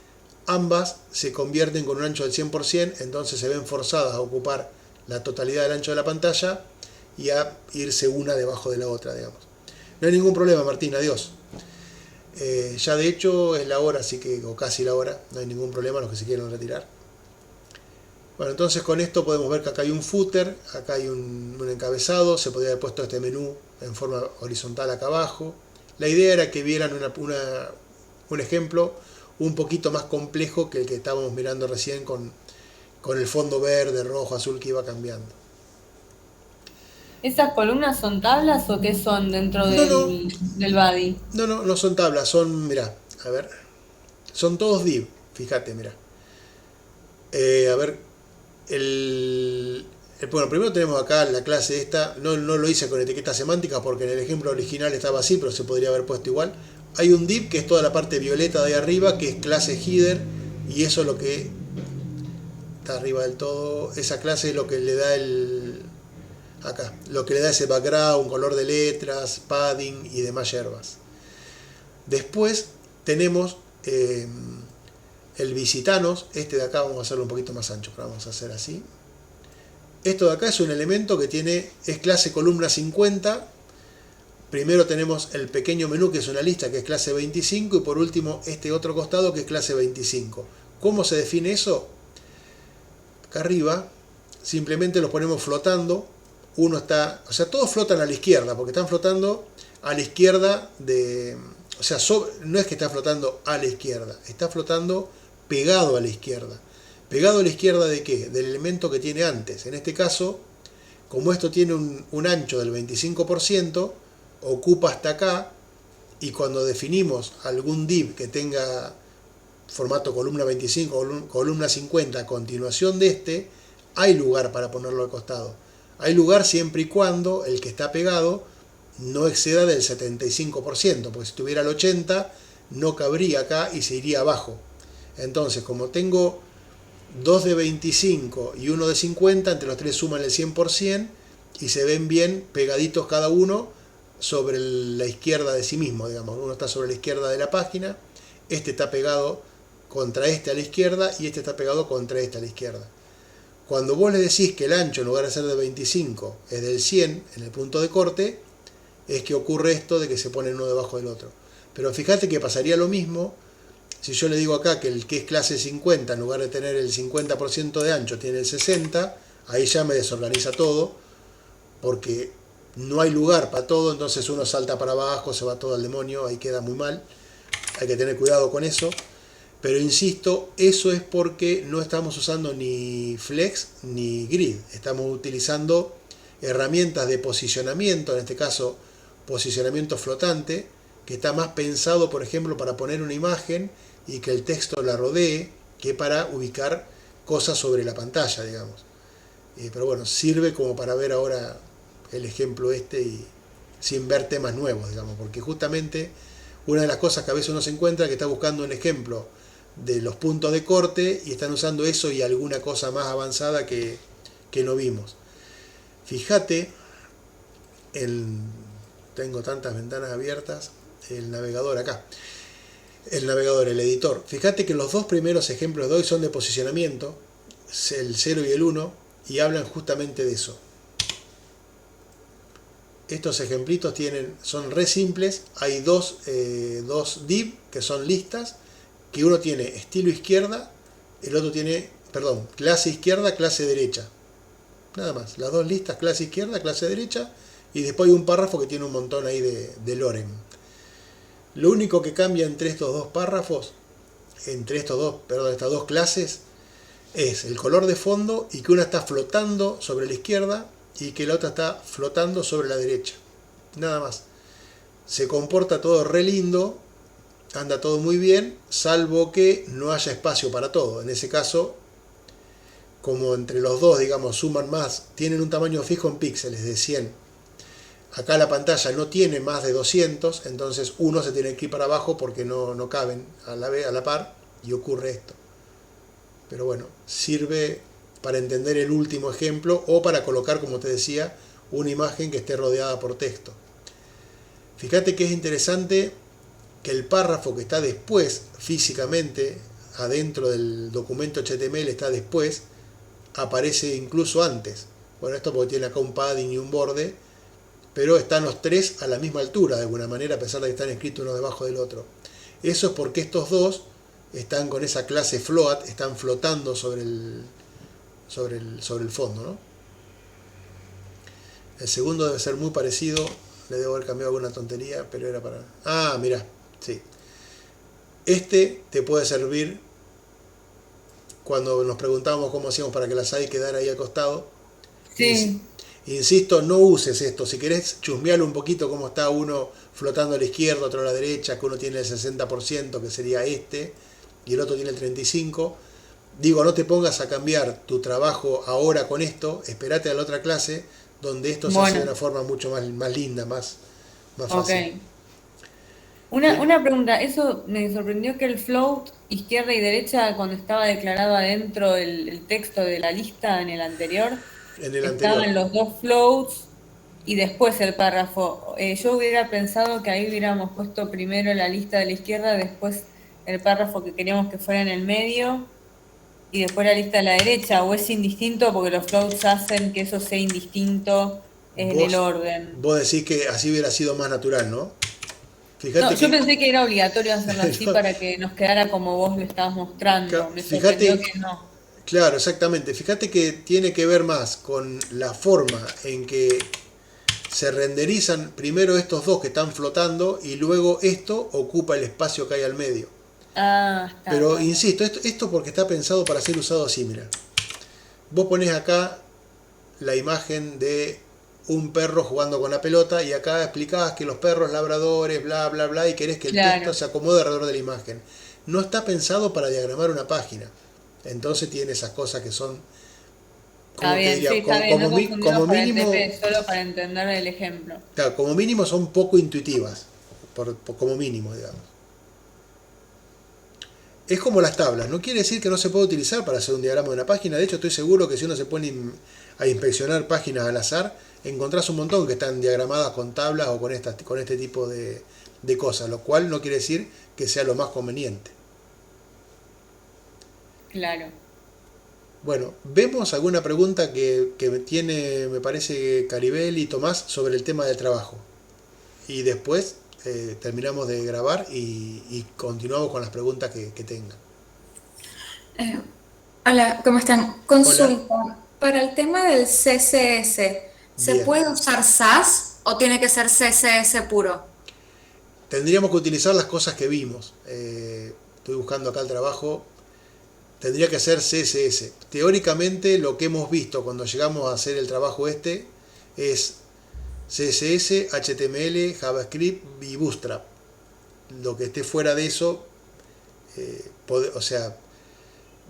ambas se convierten con un ancho del 100%, entonces se ven forzadas a ocupar la totalidad del ancho de la pantalla y a irse una debajo de la otra, digamos. No hay ningún problema, Martín, adiós. Ya de hecho es la hora, así que, o casi la hora, no hay ningún problema los que se quieran retirar. Bueno, entonces con esto podemos ver que acá hay un footer, acá hay un encabezado, se podría haber puesto este menú en forma horizontal acá abajo. La idea era que vieran un ejemplo un poquito más complejo que el que estábamos mirando recién con el fondo verde, rojo, azul que iba cambiando. ¿Esas columnas son tablas o qué son dentro del body? No son tablas, son, mirá, a ver, son todos div, fíjate, mirá. A ver, bueno, primero tenemos acá la clase esta, no lo hice con etiquetas semánticas porque en el ejemplo original estaba así, pero se podría haber puesto igual. Hay un div que es toda la parte violeta de ahí arriba, que es clase header, y eso es lo que está arriba del todo. Esa clase es lo que le da lo que le da ese background, color de letras, padding y demás hierbas. Después tenemos el visitanos. Este de acá vamos a hacerlo un poquito más ancho, pero vamos a hacer así. Esto de acá es un elemento que es clase columna 50. Primero tenemos el pequeño menú, que es una lista, que es clase 25, y por último este otro costado, que es clase 25. ¿Cómo se define eso? Acá arriba simplemente los ponemos flotando. Todos flotan a la izquierda, porque están flotando a la izquierda no es que está flotando a la izquierda, está flotando pegado a la izquierda. ¿Pegado a la izquierda de qué? Del elemento que tiene antes. En este caso, como esto tiene un ancho del 25%, ocupa hasta acá, y cuando definimos algún div que tenga formato columna 25 o columna 50 a continuación de este, hay lugar para ponerlo al costado. Hay lugar siempre y cuando el que está pegado no exceda del 75%, porque si estuviera al 80% no cabría acá y se iría abajo. Entonces, como tengo dos de 25 y uno de 50, entre los tres suman el 100% y se ven bien pegaditos cada uno sobre la izquierda de sí mismo, digamos. Uno está sobre la izquierda de la página, este está pegado contra este a la izquierda y este está pegado contra este a la izquierda. Cuando vos le decís que el ancho, en lugar de ser de 25, es del 100 en el punto de corte, es que ocurre esto de que se ponen uno debajo del otro. Pero fíjate que pasaría lo mismo si yo le digo acá que el que es clase 50, en lugar de tener el 50% de ancho, tiene el 60%, ahí ya me desorganiza todo, porque no hay lugar para todo, entonces uno salta para abajo, se va todo al demonio, ahí queda muy mal. Hay que tener cuidado con eso. Pero insisto, eso es porque no estamos usando ni flex ni grid. Estamos utilizando herramientas de posicionamiento, en este caso posicionamiento flotante, que está más pensado, por ejemplo, para poner una imagen y que el texto la rodee, que para ubicar cosas sobre la pantalla, digamos. Pero bueno, sirve como para ver ahora el ejemplo este y sin ver temas nuevos, digamos, porque justamente una de las cosas que a veces uno se encuentra es que está buscando un ejemplo de los puntos de corte y están usando eso y alguna cosa más avanzada que no vimos. Fíjate, tengo tantas ventanas abiertas, el navegador acá, el editor. Fíjate que los dos primeros ejemplos de hoy son de posicionamiento, el 0 y el 1, y hablan justamente de eso. Estos ejemplitos son re simples. Hay dos div que son listas, que uno tiene estilo izquierda, el otro tiene, clase izquierda, clase derecha. Nada más, las dos listas, clase izquierda, clase derecha, y después hay un párrafo que tiene un montón ahí de lorem. Lo único que cambia entre estos dos párrafos, estas dos clases, es el color de fondo y que una está flotando sobre la izquierda y que la otra está flotando sobre la derecha. Nada más. Se comporta todo re lindo, anda todo muy bien, salvo que no haya espacio para todo. En ese caso, como entre los dos, digamos, suman más, tienen un tamaño fijo en píxeles de 100. Acá la pantalla no tiene más de 200, entonces uno se tiene que ir para abajo porque no caben a la par y ocurre esto. Pero bueno, sirve para entender el último ejemplo o para colocar, como te decía, una imagen que esté rodeada por texto. Fíjate que es interesante que el párrafo que está después, físicamente, adentro del documento HTML está después, aparece incluso antes. Bueno, esto porque tiene acá un padding y un borde, pero están los tres a la misma altura de alguna manera, a pesar de que están escritos uno debajo del otro. Eso es porque estos dos están con esa clase float, están flotando sobre el fondo, ¿no? El segundo debe ser muy parecido, le debo haber cambiado alguna tontería, pero era para... Ah, mirá, sí. Este te puede servir cuando nos preguntábamos cómo hacíamos para que la SAI quedara ahí al costado. Sí. Insisto, no uses esto. Si querés chusmearlo un poquito cómo está uno flotando a la izquierda, otro a la derecha, que uno tiene el 60%, que sería este, y el otro tiene el 35%. Digo, no te pongas a cambiar tu trabajo ahora con esto, espérate a la otra clase, donde esto se hace de una forma mucho más linda, más fácil. Okay. Una pregunta, eso me sorprendió que el float izquierda y derecha, cuando estaba declarado adentro el texto de la lista en el anterior, estaban los dos floats y después el párrafo. Yo hubiera pensado que ahí hubiéramos puesto primero la lista de la izquierda, después el párrafo que queríamos que fuera en el medio y después la lista de la derecha, o es indistinto porque los floats hacen que eso sea indistinto en el orden. Vos decís que así hubiera sido más natural, ¿no? Fíjate yo pensé que era obligatorio hacerlo así para que nos quedara como vos lo estabas mostrando. Me sorprendió que no. Claro, exactamente. Fíjate que tiene que ver más con la forma en que se renderizan primero estos dos que están flotando y luego esto ocupa el espacio que hay al medio. Pero insisto, esto porque está pensado para ser usado así, mira. Vos ponés acá la imagen de un perro jugando con la pelota y acá explicás que los perros labradores, bla, bla, bla, y querés que el texto se acomode alrededor de la imagen. No está pensado para diagramar una página. Entonces tiene esas cosas que son... Está bien, como mínimo, solo para entender el ejemplo. Claro, como mínimo son poco intuitivas, como mínimo, digamos. Es como las tablas, no quiere decir que no se pueda utilizar para hacer un diagrama de una página. De hecho, estoy seguro que si uno se pone a inspeccionar páginas al azar, encontrás un montón que están diagramadas con tablas o con este tipo de cosas, lo cual no quiere decir que sea lo más conveniente. Claro. Bueno, vemos alguna pregunta que tiene, me parece, Caribel y Tomás sobre el tema del trabajo. y después terminamos de grabar y continuamos con las preguntas que tengan. Hola, ¿cómo están? Consulta. Para el tema del CSS, ¿se Bien. puede usar SAS o tiene que ser CSS puro? Tendríamos que utilizar las cosas que vimos. Estoy buscando acá el trabajo. Tendría que ser CSS. Teóricamente lo que hemos visto cuando llegamos a hacer el trabajo es CSS, HTML, JavaScript y Bootstrap. Lo que esté fuera de eso,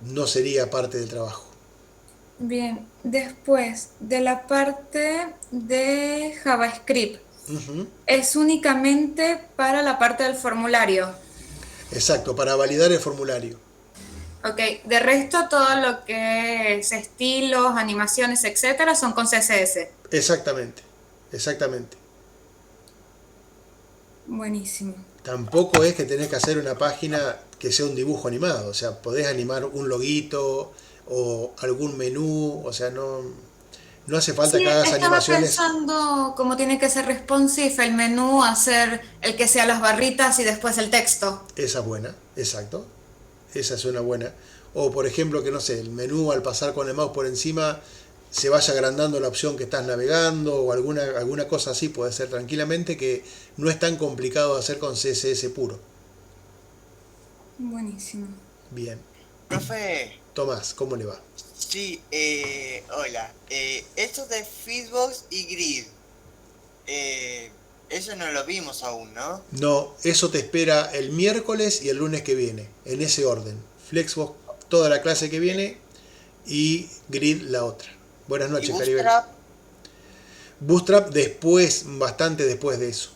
no sería parte del trabajo. Bien, después de la parte de JavaScript, es únicamente para la parte del formulario. Exacto, para validar el formulario. Ok, de resto todo lo que es estilos, animaciones, etcétera, son con CSS. Exactamente. Buenísimo. Tampoco es que tenés que hacer una página que sea un dibujo animado, o sea, podés animar un loguito o algún menú, o sea, no hace falta Sí, que hagas estaba animaciones. pensando cómo tiene que ser responsive el menú, hacer el que sea las barritas y después el texto. Esa es buena, exacto. Esa es una buena. O por ejemplo, que no sé, el menú al pasar con el mouse por encima se vaya agrandando la opción que estás navegando o alguna cosa así, puede ser tranquilamente, que no es tan complicado de hacer con CSS puro. Buenísimo. Bien. Profe, Tomás, ¿cómo le va? sí, hola. Esto de Flexbox y Grid, eso no lo vimos aún, ¿no? No, eso te espera el miércoles y el lunes que viene, en ese orden. Flexbox toda la clase que viene y Grid la otra. Buenas noches, ¿Y Caribel. Bootstrap? Bootstrap después, bastante después de eso.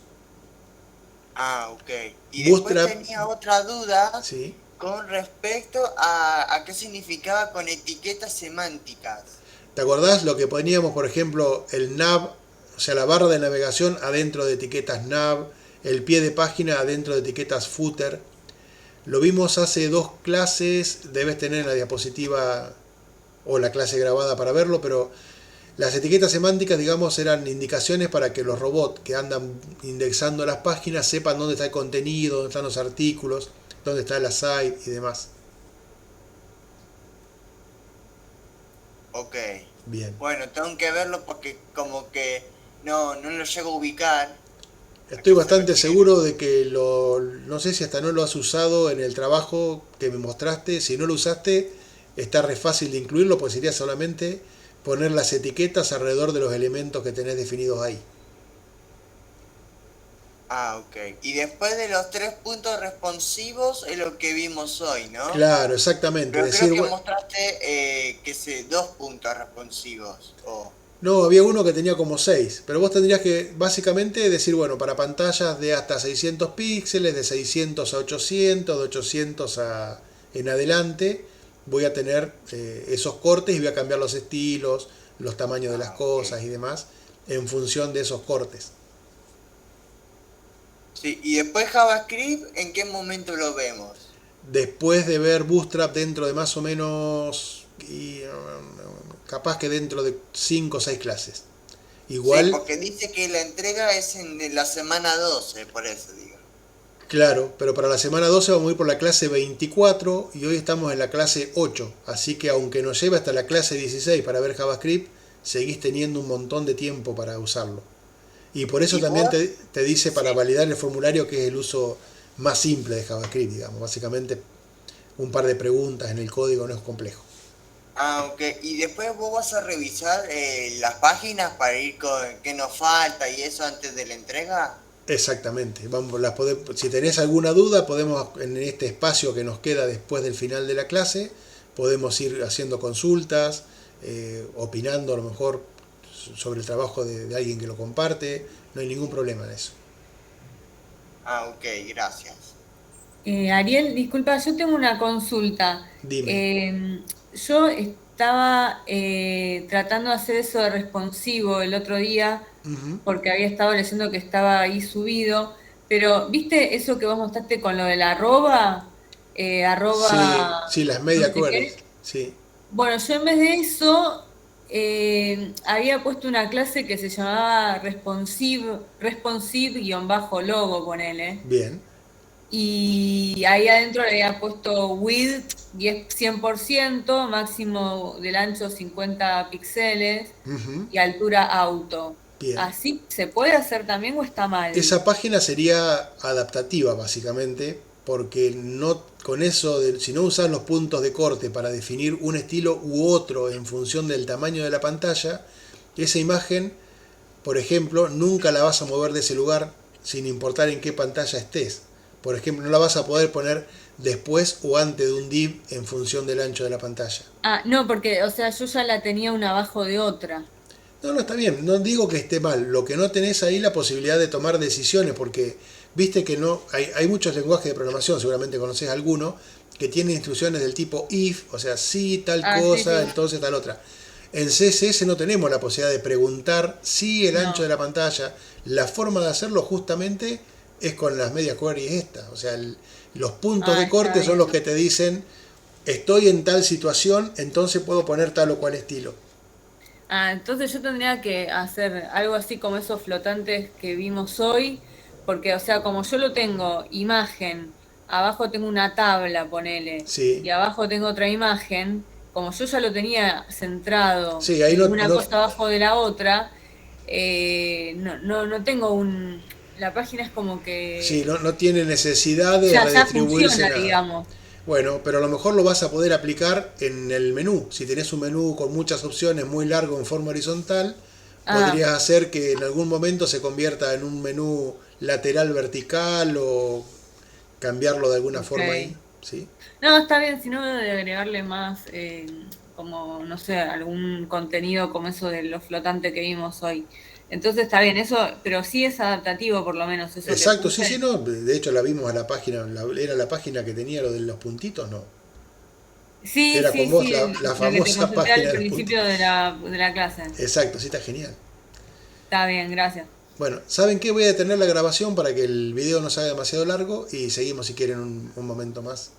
Ah, ok. Y Bootstrap, después tenía otra duda sí. con respecto a qué significaba con etiquetas semánticas. ¿Te acordás lo que poníamos, por ejemplo, el nav, o sea, la barra de navegación adentro de etiquetas nav, el pie de página adentro de etiquetas footer? Lo vimos hace 2 clases, debes tener la diapositiva o la clase grabada para verlo, pero las etiquetas semánticas, digamos, eran indicaciones para que los robots que andan indexando las páginas sepan dónde está el contenido, dónde están los artículos, dónde está la site y demás. Ok. Bien. Bueno, tengo que verlo porque como que no lo llego a ubicar. Estoy bastante seguro de que no sé si hasta no lo has usado en el trabajo que me mostraste. Si no lo usaste, está re fácil de incluirlo, pues sería solamente poner las etiquetas alrededor de los elementos que tenés definidos ahí. Ah, ok. Y después de los 3 puntos responsivos es lo que vimos hoy, ¿no? Claro, exactamente. Pero Decir, creo que mostraste 2 puntos responsivos. no, había uno que tenía como 6, pero vos tendrías que básicamente decir, bueno, para pantallas de hasta 600 píxeles, de 600 a 800, de 800 en adelante, voy a tener esos cortes y voy a cambiar los estilos, los tamaños de las cosas y demás, en función de esos cortes. Sí, y después JavaScript, ¿en qué momento lo vemos? Después de ver Bootstrap dentro de más o menos, capaz que dentro de 5 o 6 clases. Igual, Sí, porque dice que la entrega es en la semana 12, por eso digo. claro, pero para la semana 12 vamos a ir por la clase 24 y hoy estamos en la clase 8. Así que aunque nos lleve hasta la clase 16 para ver JavaScript, seguís teniendo un montón de tiempo para usarlo. Y por eso también te dice para validar el formulario que es el uso más simple de JavaScript, digamos. Básicamente un par de preguntas en el código, no es complejo. Ah, ok. Y después vos vas a revisar las páginas para ir con qué nos falta y eso antes de la entrega. Exactamente. Si tenés alguna duda, podemos en este espacio que nos queda después del final de la clase, podemos ir haciendo consultas, opinando a lo mejor sobre el trabajo de alguien que lo comparte. No hay ningún problema en eso. Ah, ok, gracias. Ariel, disculpa, yo tengo una consulta. Dime. Yo estaba tratando de hacer eso de responsivo el otro día, porque había estado leyendo que estaba ahí subido, pero ¿viste eso que vos mostraste con lo del arroba? Sí, las media no sé queries. qué. Sí. Bueno, yo en vez de eso había puesto una clase que se llamaba responsive-logo, ponele. Bien. Y ahí adentro le había puesto width 100%, máximo del ancho 50 píxeles y altura auto. Bien. ¿Así se puede hacer también o está mal? Esa página sería adaptativa básicamente, porque no con eso, si no usas los puntos de corte para definir un estilo u otro en función del tamaño de la pantalla, esa imagen, por ejemplo, nunca la vas a mover de ese lugar sin importar en qué pantalla estés. Por ejemplo, no la vas a poder poner después o antes de un div en función del ancho de la pantalla. Ah, no, porque, o sea, yo ya la tenía una abajo de otra. No, está bien, no digo que esté mal, lo que no tenés ahí la posibilidad de tomar decisiones, porque viste que no hay muchos lenguajes de programación, seguramente conocés alguno, que tienen instrucciones del tipo if, o sea, si tal cosa, sí. Entonces tal otra. En CSS no tenemos la posibilidad de preguntar si el ancho de la pantalla. La forma de hacerlo justamente es con las media queries estas, o sea, los puntos de corte son los que te dicen estoy en tal situación, entonces puedo poner tal o cual estilo. Entonces yo tendría que hacer algo así como esos flotantes que vimos hoy, porque, o sea, como yo lo tengo, imagen, abajo tengo una tabla, ponele, y abajo tengo otra imagen, como yo ya lo tenía centrado, ahí una cosa abajo de la otra, no tengo la página es como que... Sí, no tiene necesidad de redistribuirse nada. Digamos. Bueno, pero a lo mejor lo vas a poder aplicar en el menú. Si tenés un menú con muchas opciones muy largo en forma horizontal, podrías hacer que en algún momento se convierta en un menú lateral vertical o cambiarlo de alguna forma ahí. ¿Sí? No, está bien, si no de agregarle más, como, no sé, algún contenido como eso de los flotantes que vimos hoy. Entonces está bien, eso, pero sí es adaptativo por lo menos. Eso exacto, sí, no. De hecho la vimos a la página, era la página que tenía lo de los puntitos, ¿no? Sí, era con vos la famosa página al principio de la clase. Exacto, sí, está genial. Está bien, gracias. Bueno, ¿saben qué? Voy a detener la grabación para que el video no se haga demasiado largo y seguimos si quieren un momento más.